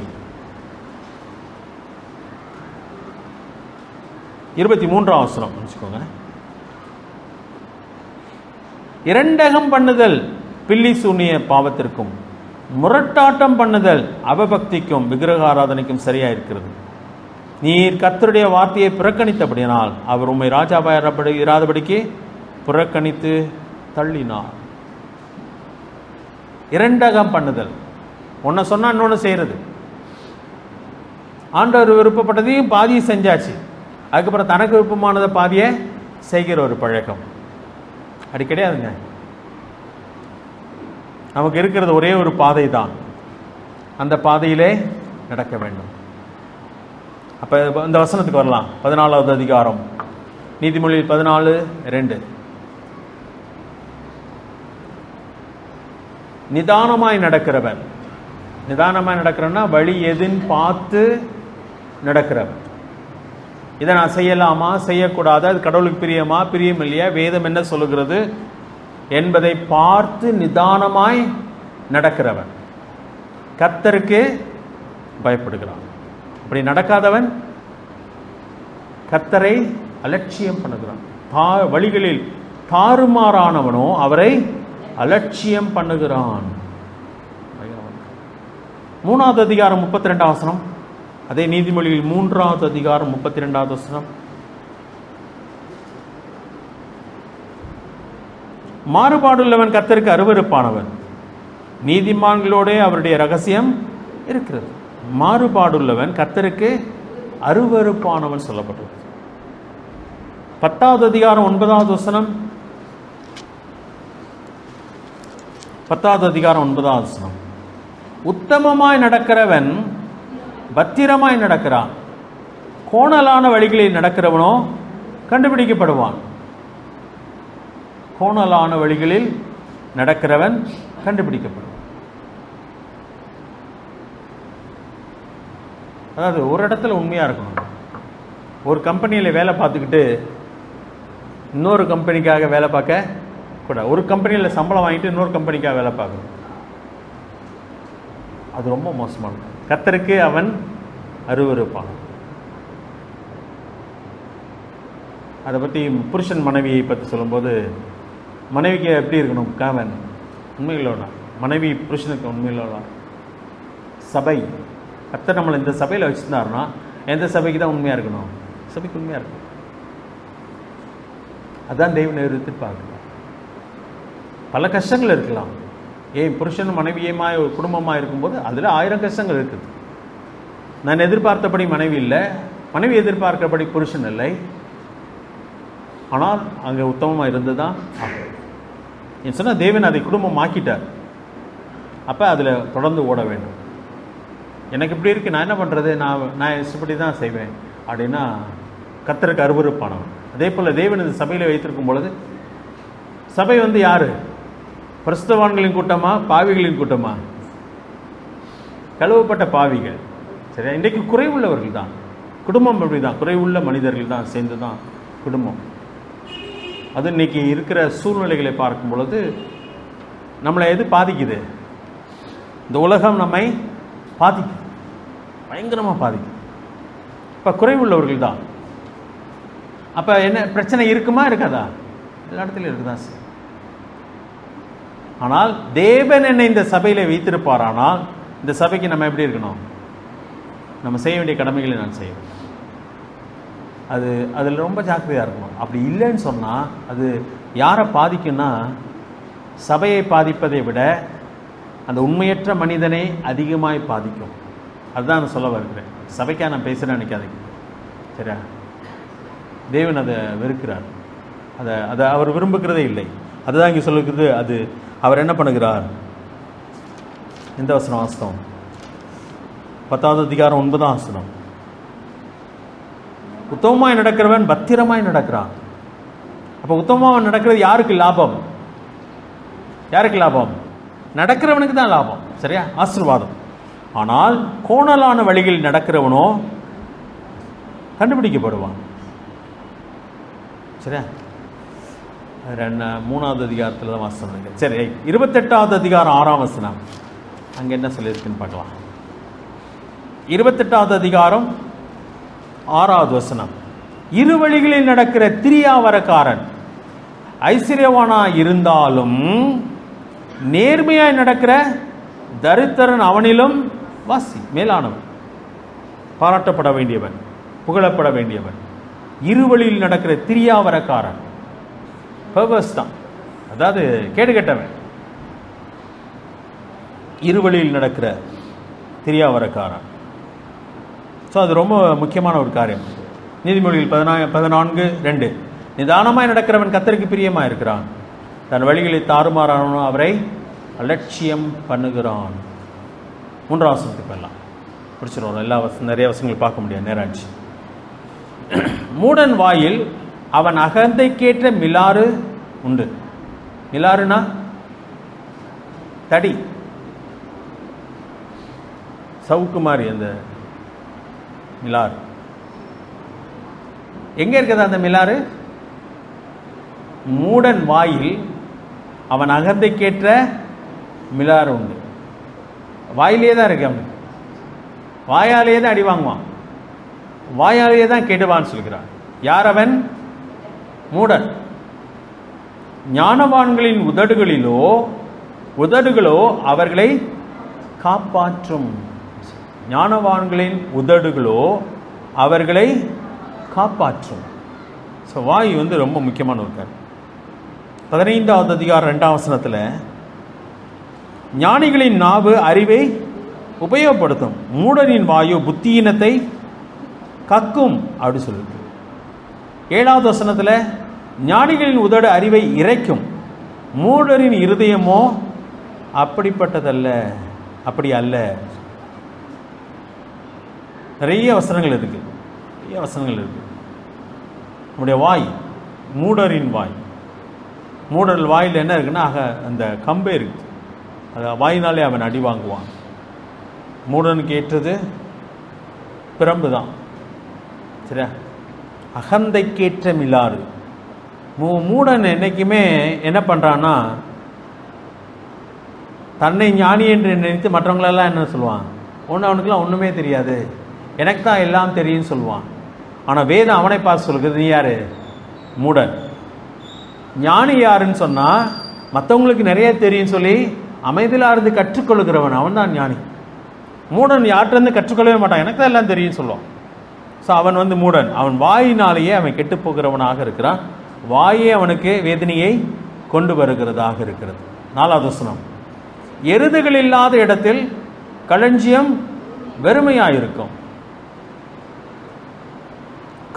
23ஆம் வசனம் வச்சுக்கோங்க. இரண்டகம் பண்ணுதல் பில்லி சூனிய பாவத்திற்கும், முரட்டாட்டம் பண்ணுதல் அவபக்திக்கும் விக்கிரக ஆராதனைக்கும் சரியா இருக்கிறது. நீர் கர்த்தருடைய வார்த்தையை புறக்கணித்தபடினால் அவர் உம்மை ராஜாவாய் இராதபடிக்கு புறக்கணித்து தள்ளினார். இரண்டகம் பண்ணுதல், ஒன்ன சொன்னா இன்னொன்னு செய்யறது. ஆண்டவர் விருப்பப்பட்டதையும் பாதியை செஞ்சாச்சு, அதுக்கப்புறம் தனக்கு விருப்பமானதை பாதியை செய்கிற ஒரு பழக்கம் அது கிடையாதுங்க. நமக்கு இருக்கிறது ஒரே ஒரு பாதை தான், அந்த பாதையிலே நடக்க வேண்டும். அப்ப இந்த வசனத்துக்கு வரலாம். 14வது அதிகாரம் நீதிமொழி 14:2. நிதானமாய் நடக்கிறவன், நிதானமாய் நடக்கிறன்னா வழி எதுன்னு பார்த்து நடக்கிறவன். இதை நான் செய்யலாமா செய்யக்கூடாது, அது கடவுளுக்கு பிரியமா பிரியம் இல்லையா, வேதம் என்ன சொல்லுகிறது என்பதை பார்த்து நிதானமாய் நடக்கிறவன் கர்த்தருக்கு பயப்படுகிறான். அப்படி நடக்காதவன் கர்த்தரை அலட்சியம் பண்ணுகிறான். வழிகளில் தாறுமாறானவனோ அவரை அலட்சியம் பண்ணுகிறான். 3வது அதிகாரம் 32வது வசனம். அதே நீதிமொழியில் 3வது அதிகாரம் 32வது வசனம். மாறுபாடுள்ளவன் கர்த்தருக்கு அருவருப்பானவன், நீதிமான்களோட அவருடைய ரகசியம் இருக்கிறது. மாறுபாடுள்ளவன் கர்த்தருக்கு அருவருப்பானவன் சொல்லப்பட்டது. 10வது அதிகாரம் 9வது வசனம். 10வது அதிகாரம் 9வது வசனம். உத்தமமாய் நடக்கிறவன் பத்திரமாய் நடக்கிறான், கோணலான வழிகளில் நடக்கிறவனோ கண்டுபிடிக்கப்படுவான். கோணலான வழிகளில் நடக்கிறவன் கண்டுபிடிக்கப்படுவான். அதாவது ஒரு இடத்துல உண்மையா இருக்கணும். ஒரு கம்பெனியில் வேலை பார்த்துக்கிட்டு இன்னொரு கம்பெனிக்காக வேலை பார்க்க கூட, ஒரு கம்பெனியில் சம்பளம் வாங்கிட்டு இன்னொரு கம்பெனிக்காக வேலை பார்க்கணும், அது ரொம்ப மோசமானது. கர்த்தருக்கு அவன் அருவருப்பான். அதை பற்றி புருஷன் மனைவியை பற்றி சொல்லும்போது, மனைவிக்கு எப்படி இருக்கணும் காவன் உண்மைகளோட, மனைவி புருஷனுக்கு உண்மைகளோட. சபை, கர்த்தர் நம்மளை இந்த சபையில் வச்சுருந்தாருன்னா எந்த சபைக்கு தான் உண்மையாக இருக்கணும்? சபைக்கு உண்மையாக இருக்கணும். அதான் தெய்வம் எதிர்பார்க்கலாம். பல கஷ்டங்கள் இருக்கலாம். ஏன் புருஷன் மனைவியமாய் ஒரு குடும்பமாக இருக்கும்போது அதில் 1000 கஷ்டங்கள் இருக்குது. நான் எதிர்பார்த்தபடி மனைவி இல்லை, மனைவி எதிர்பார்க்கிறபடி புருஷன் இல்லை, ஆனால் அங்கே உத்தமமாக இருந்து தான் ஆகும். சொன்னால் தேவன் அதை குடும்பம் ஆக்கிட்டார். அப்போ அதில் தொடர்ந்து ஓட வேண்டும். எனக்கு இப்படி இருக்குது, நான் என்ன பண்ணுறது, நான் இஷ்டப்படி தான் செய்வேன் அப்படின்னா கர்த்தருக்கு அருவருப்பானவன். அதே போல் தேவன் இந்த சபையில் வைத்திருக்கும் பொழுது, சபை வந்து யார்? பரிசுத்தவான்களின் கூட்டமா பாவிகளின் கூட்டமா? கழுவப்பட்ட பாவிகள். சரியா? இன்றைக்கு குறைவுள்ளவர்கள் தான் குடும்பம். அப்படி தான் குறைவுள்ள மனிதர்கள் தான் சேர்ந்து தான் குடும்பம். அது இன்னைக்கு இருக்கிற சூழ்நிலைகளை பார்க்கும் பொழுது நம்மளை எது பாதிக்குது? இந்த உலகம் நம்மை பாதிக்குது, பயங்கரமாக பாதிக்குது. இப்போ குறைவுள்ளவர்கள் தான். அப்போ என்ன பிரச்சனை இருக்குமா இருக்காதா? எல்லா இடத்துலையும் இருக்குதான் சார். ஆனால் தேவன் என்னை இந்த சபையில் வைத்திருப்பாரானால் இந்த சபைக்கு நம்ம எப்படி இருக்கணும்? நம்ம செய்ய வேண்டிய கடமைகளை நான் செய்வேன். அதில் ரொம்ப ஜாக்கிரதையாக இருக்கணும். அப்படி இல்லைன்னு சொன்னால் அது யாரை பாதிக்கும்னா, சபையை பாதிப்பதை விட அந்த உண்மையற்ற மனிதனை அதிகமாய் பாதிக்கும். அதுதான் நான் சொல்ல வருகிறேன். சபைக்காக நான் பேசுகிறேன் நினைக்காதீங்க. சரியா? தேவன் அதை வெறுக்கிறார். அதை அவர் விரும்புகிறதே இல்லை. அதுதான் இங்கே சொல்லுகிறது. அது அவர் என்ன பண்ணுகிறார்? இந்த வசனம் வாஸ்தவம் 10வது அதிகாரம் 9ஆம் வசனம். உத்தமமாய் நடக்கிறவன் பத்திரமாய் நடக்கிறான். அப்போ உத்தமமாக நடக்கிறது யாருக்கு லாபம்? யாருக்கு லாபம்? நடக்கிறவனுக்கு தான் லாபம். சரியா? ஆசீர்வாதம். ஆனால் கோணலான வழிகளில் நடக்கிறவனோ கண்டுபிடிக்கப்படுவான். சரியா? 3வது அதிகாரத்தில் தான் வாசனம். சரி, 28வது அதிகாரம் 6ஆம் வசனம். அங்கே என்ன சொல்லியிருக்குன்னு பார்க்கலாம். 28வது அதிகாரம் 6வது வசனம். இரு வழிகளில் நடக்கிற திரியாவரக்காரன் ஐஸ்வர்யவானாய் இருந்தாலும் நேர்மையாய் நடக்கிற தரித்திரன் அவனிலும் வாசி, மேலானவன், பாராட்டப்பட வேண்டியவன், புகழப்பட வேண்டியவன். இருவழியில் நடக்கிற திரியாவரக்காரன், பர்வர்ஸ் தான், அதாவது கேடுகட்டவன். இருவழியில் நடக்கிற திரியாவரக்காரன். ஸோ அது ரொம்ப முக்கியமான ஒரு காரியம். நீதிமொழிகள் 14:2, நிதானமாய் நடக்கிறவன் கர்த்தருக்கு பிரியமாக இருக்கிறான், தன் வழிகளை தாறுமாறானவனோ அவரை அலட்சியம் பண்ணுகிறான். 3ஆம் வசனத்துக்கு எல்லாம் பிடிச்சிடும். எல்லா நிறைய வசனங்கள் பார்க்க முடியாது, நேராச்சு. மூடன் வாயில் அவன் அகந்தைக்கேற்ற மிலாறு உண்டு. மிலாறுனா தடி, சவுக்கு மாதிரி. அந்த மிலாறு எங்க இருக்குது? அந்த மிலாறு மூடன் வாயில் அவன் அகந்தைக்கேற்ற மிலாறு உண்டு. வாயிலே தான் இருக்கு. அவனுக்கு வாயாலேயே தான் அடி வாங்குவான், வாயாலேயே தான் கெடுவான்னு சொல்கிறான். யார் அவன்? மூடன். ஞானவான்களின் உதடுகளோ அவர்களை காப்பாற்றும். ஞானவான்களின் உதடுகளோ அவர்களை காப்பாற்றும். ஸோ வாய் ரொம்ப முக்கியமான ஒரு காரியம். 15வது அதிகாரம் 2ஆம் வசனத்தில், ஞானிகளின் நாவு அறிவை உபயோகப்படுத்தும், மூடனின் வாயு புத்தியினத்தை கக்கும் அப்படி சொல்லுது. 7வது வசனத்தில், ஞானிகளின் உதடு அறிவை இறைக்கும், மூடரின் இருதயமோ அப்படிப்பட்டதல்ல, அப்படி அல்ல. நிறைய வசனங்கள் இருக்கு, நம்முடைய வாய், மூடரின் வாய். மூடர் வாயில் என்ன இருக்குன்னா அந்த கம்பே இருக்கு, அது வாயினாலே அவன் அடி வாங்குவான். மூடனுக்கு ஏற்றது பிரம்பு தான், சரியா? அகந்தைக்கேற்ற மிலாறு. மூடன் என்னைக்குமே என்ன பண்ணுறான்னா, தன்னை ஞானி என்று நினைத்து மற்றவங்களெல்லாம் என்ன சொல்லுவான், அவனுக்குலாம் ஒன்றுமே தெரியாது, எனக்கு தான் எல்லாம் தெரியும்னு சொல்லுவான். ஆனால் வேதம் அவனை பார்த்து சொல்கிறது, நீ யார்? மூடன். ஞானி யாருன்னு சொன்னால், மற்றவங்களுக்கு நிறைய தெரியும் சொல்லி அமைதியில் இருந்து கற்றுக்கொள்கிறவன், அவன் தான் ஞானி. மூடன் யார்கிட்டருந்து கற்றுக்கொள்ளவே மாட்டான், எனக்கு தான் எல்லாம் தெரியும் சொல்லுவான். ஸோ அவன் மூடன். அவன் வாயினாலேயே அவன் கெட்டு போகிறவனாக இருக்கிறான். வாயே அவனுக்கு வேதனையை கொண்டு வருகிறதாக இருக்கிறது. 4வது வசனம், எருதுகள் இல்லாத இடத்தில் களஞ்சியம் வெறுமையாயிருக்கும்,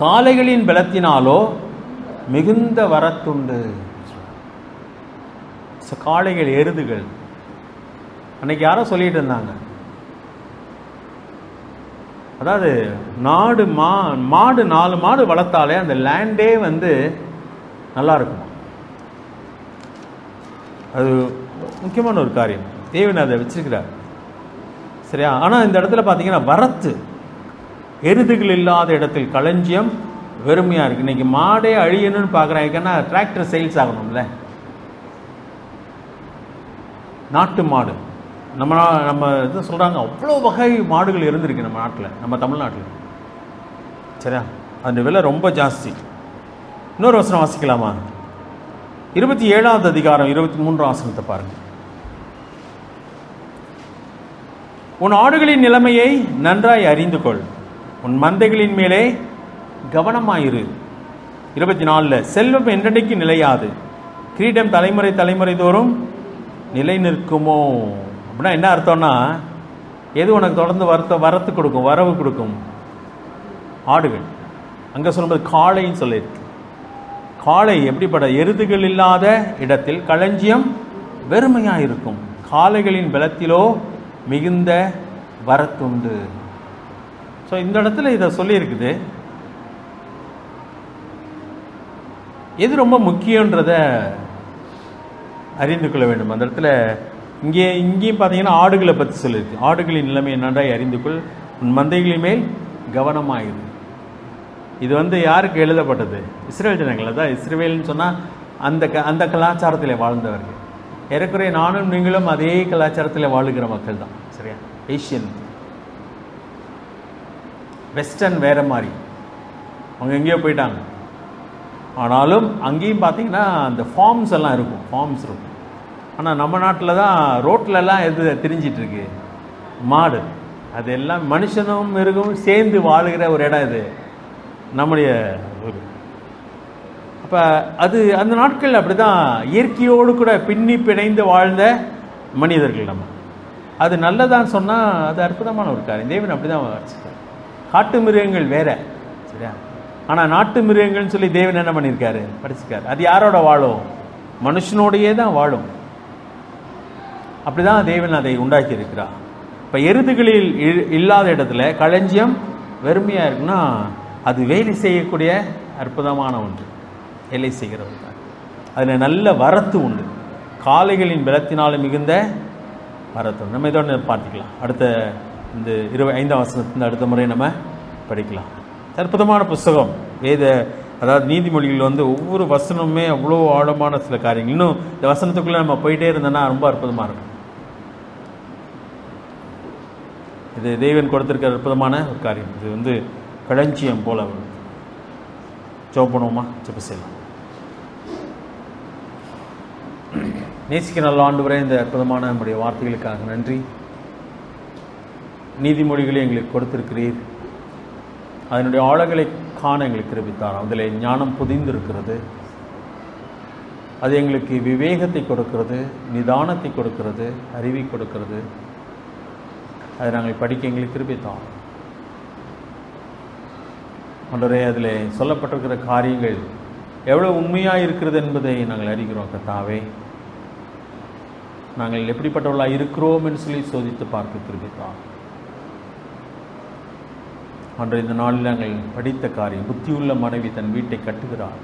காளைகளின் பலத்தினாலோ மிகுந்த வரத்துண்டு. காளைகள், எருதுகள். அன்னைக்கு யாரோ சொல்லிட்டு இருந்தாங்க, அதாவது மாடு 4 மாடு வளர்த்தாலே அந்த லேண்டே நல்லா இருக்குமா. அது முக்கியமான ஒரு காரியம், தேவன் அதை வச்சிருக்கிறார், சரியா? ஆனால் இந்த இடத்துல பார்த்தீங்கன்னா வரத்து, எருதுகள் இல்லாத இடத்தில் களஞ்சியம் வெறுமையாக இருக்குது. இன்றைக்கி மாடே அழியணும்னு பார்க்குறாங்கன்னா டிராக்டர் சேல்ஸ் ஆகணும்ல. நாட்டு மாடு நம்ம இது சொல்கிறாங்க, அவ்வளோ வகை மாடுகள் இருந்திருக்கு நம்ம நாட்டில், நம்ம தமிழ்நாட்டில், சரியா? அந்த விலை ரொம்ப ஜாஸ்தி. இன்னொரு வசனம் வாசிக்கலாமா? 27வது அதிகாரம் 23ஆம் வசனத்தை பாருங்கள். உன் ஆடுகளின் நிலைமையை நன்றாய் அறிந்து கொள், உன் மந்தைகளின் மேலே கவனமாயிரு. 24, செல்வம் என்றைக்கு நிலையாது, கிரீடம் தலைமுறை தோறும் நிலை நிற்குமோ. அப்படின்னா என்ன அர்த்தம்னா, எது உனக்கு தொடர்ந்து வரத்து கொடுக்கும், வரவு கொடுக்கும்? ஆடுகள். அங்கே சொல்லும்போது காளைன்னு சொல்லியிருக்கு. காளை எப்படிப்பட்ட? எருதுகள் இல்லாத இடத்தில் களஞ்சியம் வெறுமையாக இருக்கும், காளைகளின் பலத்திலோ மிகுந்த வரத்துண்டு. ஸோ இந்த இடத்துல இதை சொல்லியிருக்குது. எது ரொம்ப முக்கியன்றத அறிந்து கொள்ள வேண்டும். அந்த இடத்துல இங்கேயும் பார்த்தீங்கன்னா ஆடுகளை பற்றி சொல்லியிருக்கு. ஆடுகளின் நிலைமை நன்றாய் அறிந்து கொள், உன் மந்தைகளின் மேல் கவனமாயிரு. இது யாருக்கு எழுதப்பட்டது? இஸ்ரேல் ஜனங்கள். அதான் இஸ்ரேல்னு சொன்னால் அந்த கலாச்சாரத்தில் வாழ்ந்தவர்கள். ஏறக்குறைய நானும் நீங்களும் அதே கலாச்சாரத்தில் வாழுகிற மக்கள் தான், சரியா? ஏஷியன், வெஸ்டர்ன் வேறு மாதிரி, அவங்க எங்கேயோ போயிட்டாங்க. ஆனாலும் அங்கேயும் பார்த்தீங்கன்னா அந்த ஃபார்ம்ஸ் எல்லாம் இருக்கும், ஃபார்ம்ஸ் இருக்கும். ஆனால் நம்ம நாட்டில் தான் ரோட்லலாம் எது தெரிஞ்சிட்ருக்கு, மாடு. அது எல்லாம் மனுஷனும் மிருகமும் சேர்ந்து வாழுகிற ஒரு இடம் இது நம்முடைய ஊர். அப்போ அது அந்த நாட்கள் அப்படி தான் இயற்கையோடு கூட பின்னி பிணைந்து வாழ்ந்த மனிதர்கள் நம்ம. அது நல்லதான்னு சொன்னால் அது அற்புதமான ஒரு காரியம். தேவன் அப்படி தான் வச்சுருக்காரு. காட்டு மிருகங்கள் வேற, சரியா? ஆனால் நாட்டு மிருகங்கள்னு சொல்லி தேவன் என்ன பண்ணியிருக்காரு, படிச்சிருக்காரு. அது யாரோட வாழும்? மனுஷனோடையே தான் வாழும். அப்படி தான் தேவன் அதை உண்டாக்கி இருக்கிறார். இப்போ எருதுகளில் இல்லாத இடத்துல களஞ்சியம் வெறுமையாக இருக்குன்னா அது வேலை செய்யக்கூடிய அற்புதமான ஒன்று, வேலை செய்கிறவர் தான். அதில் நல்ல வரத்து உண்டு, காளைகளின் பலத்தினால் மிகுந்த வரத்து. நம்ம இதோட பார்த்துக்கலாம். அடுத்த இந்த 25ஆம் வசனத்தின் அடுத்த முறை நம்ம படிக்கலாம். அற்புதமான புஸ்தகம் வேத, அதாவது நீதிமொழிகள் ஒவ்வொரு வசனமுமே அவ்வளோ ஆழமான சில காரியங்கள். இன்னும் இந்த வசனத்துக்குள்ளே நம்ம போயிட்டே இருந்தோன்னா ரொம்ப அற்புதமாக இருக்கும். இது தேவன் கொடுத்திருக்கிற அற்புதமான ஒரு காரியம். இது களஞ்சியம் போல. ஜெபம் பண்ணுவோமா? ஜெபம் செய்யலாம். நேசிக்க நல்ல ஆண்டவரே, இந்த அற்புதமான நம்முடைய வார்த்தைகளுக்காக நன்றி. நீதிமொழிகளை எங்களுக்கு கொடுத்திருக்கிறீர். அதனுடைய ஆழங்களை காண எங்களுக்கு கிருபித்தார். அதில் ஞானம் புதிந்திருக்கிறது. அது எங்களுக்கு விவேகத்தை கொடுக்கிறது, நிதானத்தை கொடுக்கிறது, அறிவை கொடுக்கிறது. அதை நாங்கள் படிக்க எங்களுக்கு கிருபித்தார். ஆண்டவரே, அதில் சொல்லப்பட்டிருக்கிற காரியங்கள் எவ்வளோ உண்மையாக இருக்கிறது என்பதை நாங்கள் அறிகிறோம். கர்த்தாவே, நாங்கள் எப்படிப்பட்டவர்களாக இருக்கிறோம் என்று சொல்லி சோதித்து பார்க்க கிருபித்தார். அன்று இந்த நாளில் நாங்கள் படித்த காரியம், புத்தியுள்ள மனைவி தன் வீட்டை கட்டுகிறார்,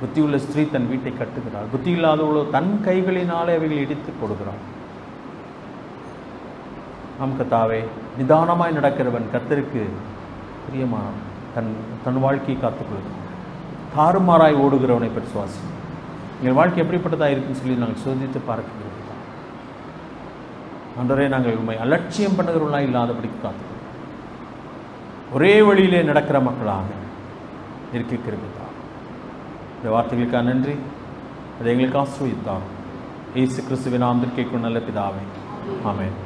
புத்தியுள்ள ஸ்திரீ தன் வீட்டை கட்டுகிறார், புத்தி இல்லாதவளோ தன் கைகளினாலே அவைகள் இடித்து கொடுக்கிறார். நாம் கர்த்தாவே, நிதானமாய் நடக்கிறவன் கர்த்தருக்கு பிரியமான தன் வாழ்க்கையை காத்துக்கொள்கிறான். தாறுமாறாய் ஓடுகிறவனை பற்றி சுவாசி. எங்கள் வாழ்க்கை எப்படிப்பட்டதாக இருக்குன்னு சொல்லி நாங்கள் சோதித்து பார்க்கிறோம். அன்றே நாங்கள் உண்மை அலட்சியம் பண்ணுகிறவர்களாக இல்லாதபடி காத்துக்கிறோம். ஒரே வழியிலே நடக்கிற மக்களாக இருக்க கிருபித்தார். இந்த வார்த்தைகளுக்காக நன்றி. அதை எங்களுக்கு ஆசீர்வதித்தார். இயேசு கிறிஸ்துவின் நாமத்தில் கேட்கும் நல்ல பிதாவே, ஆமென்.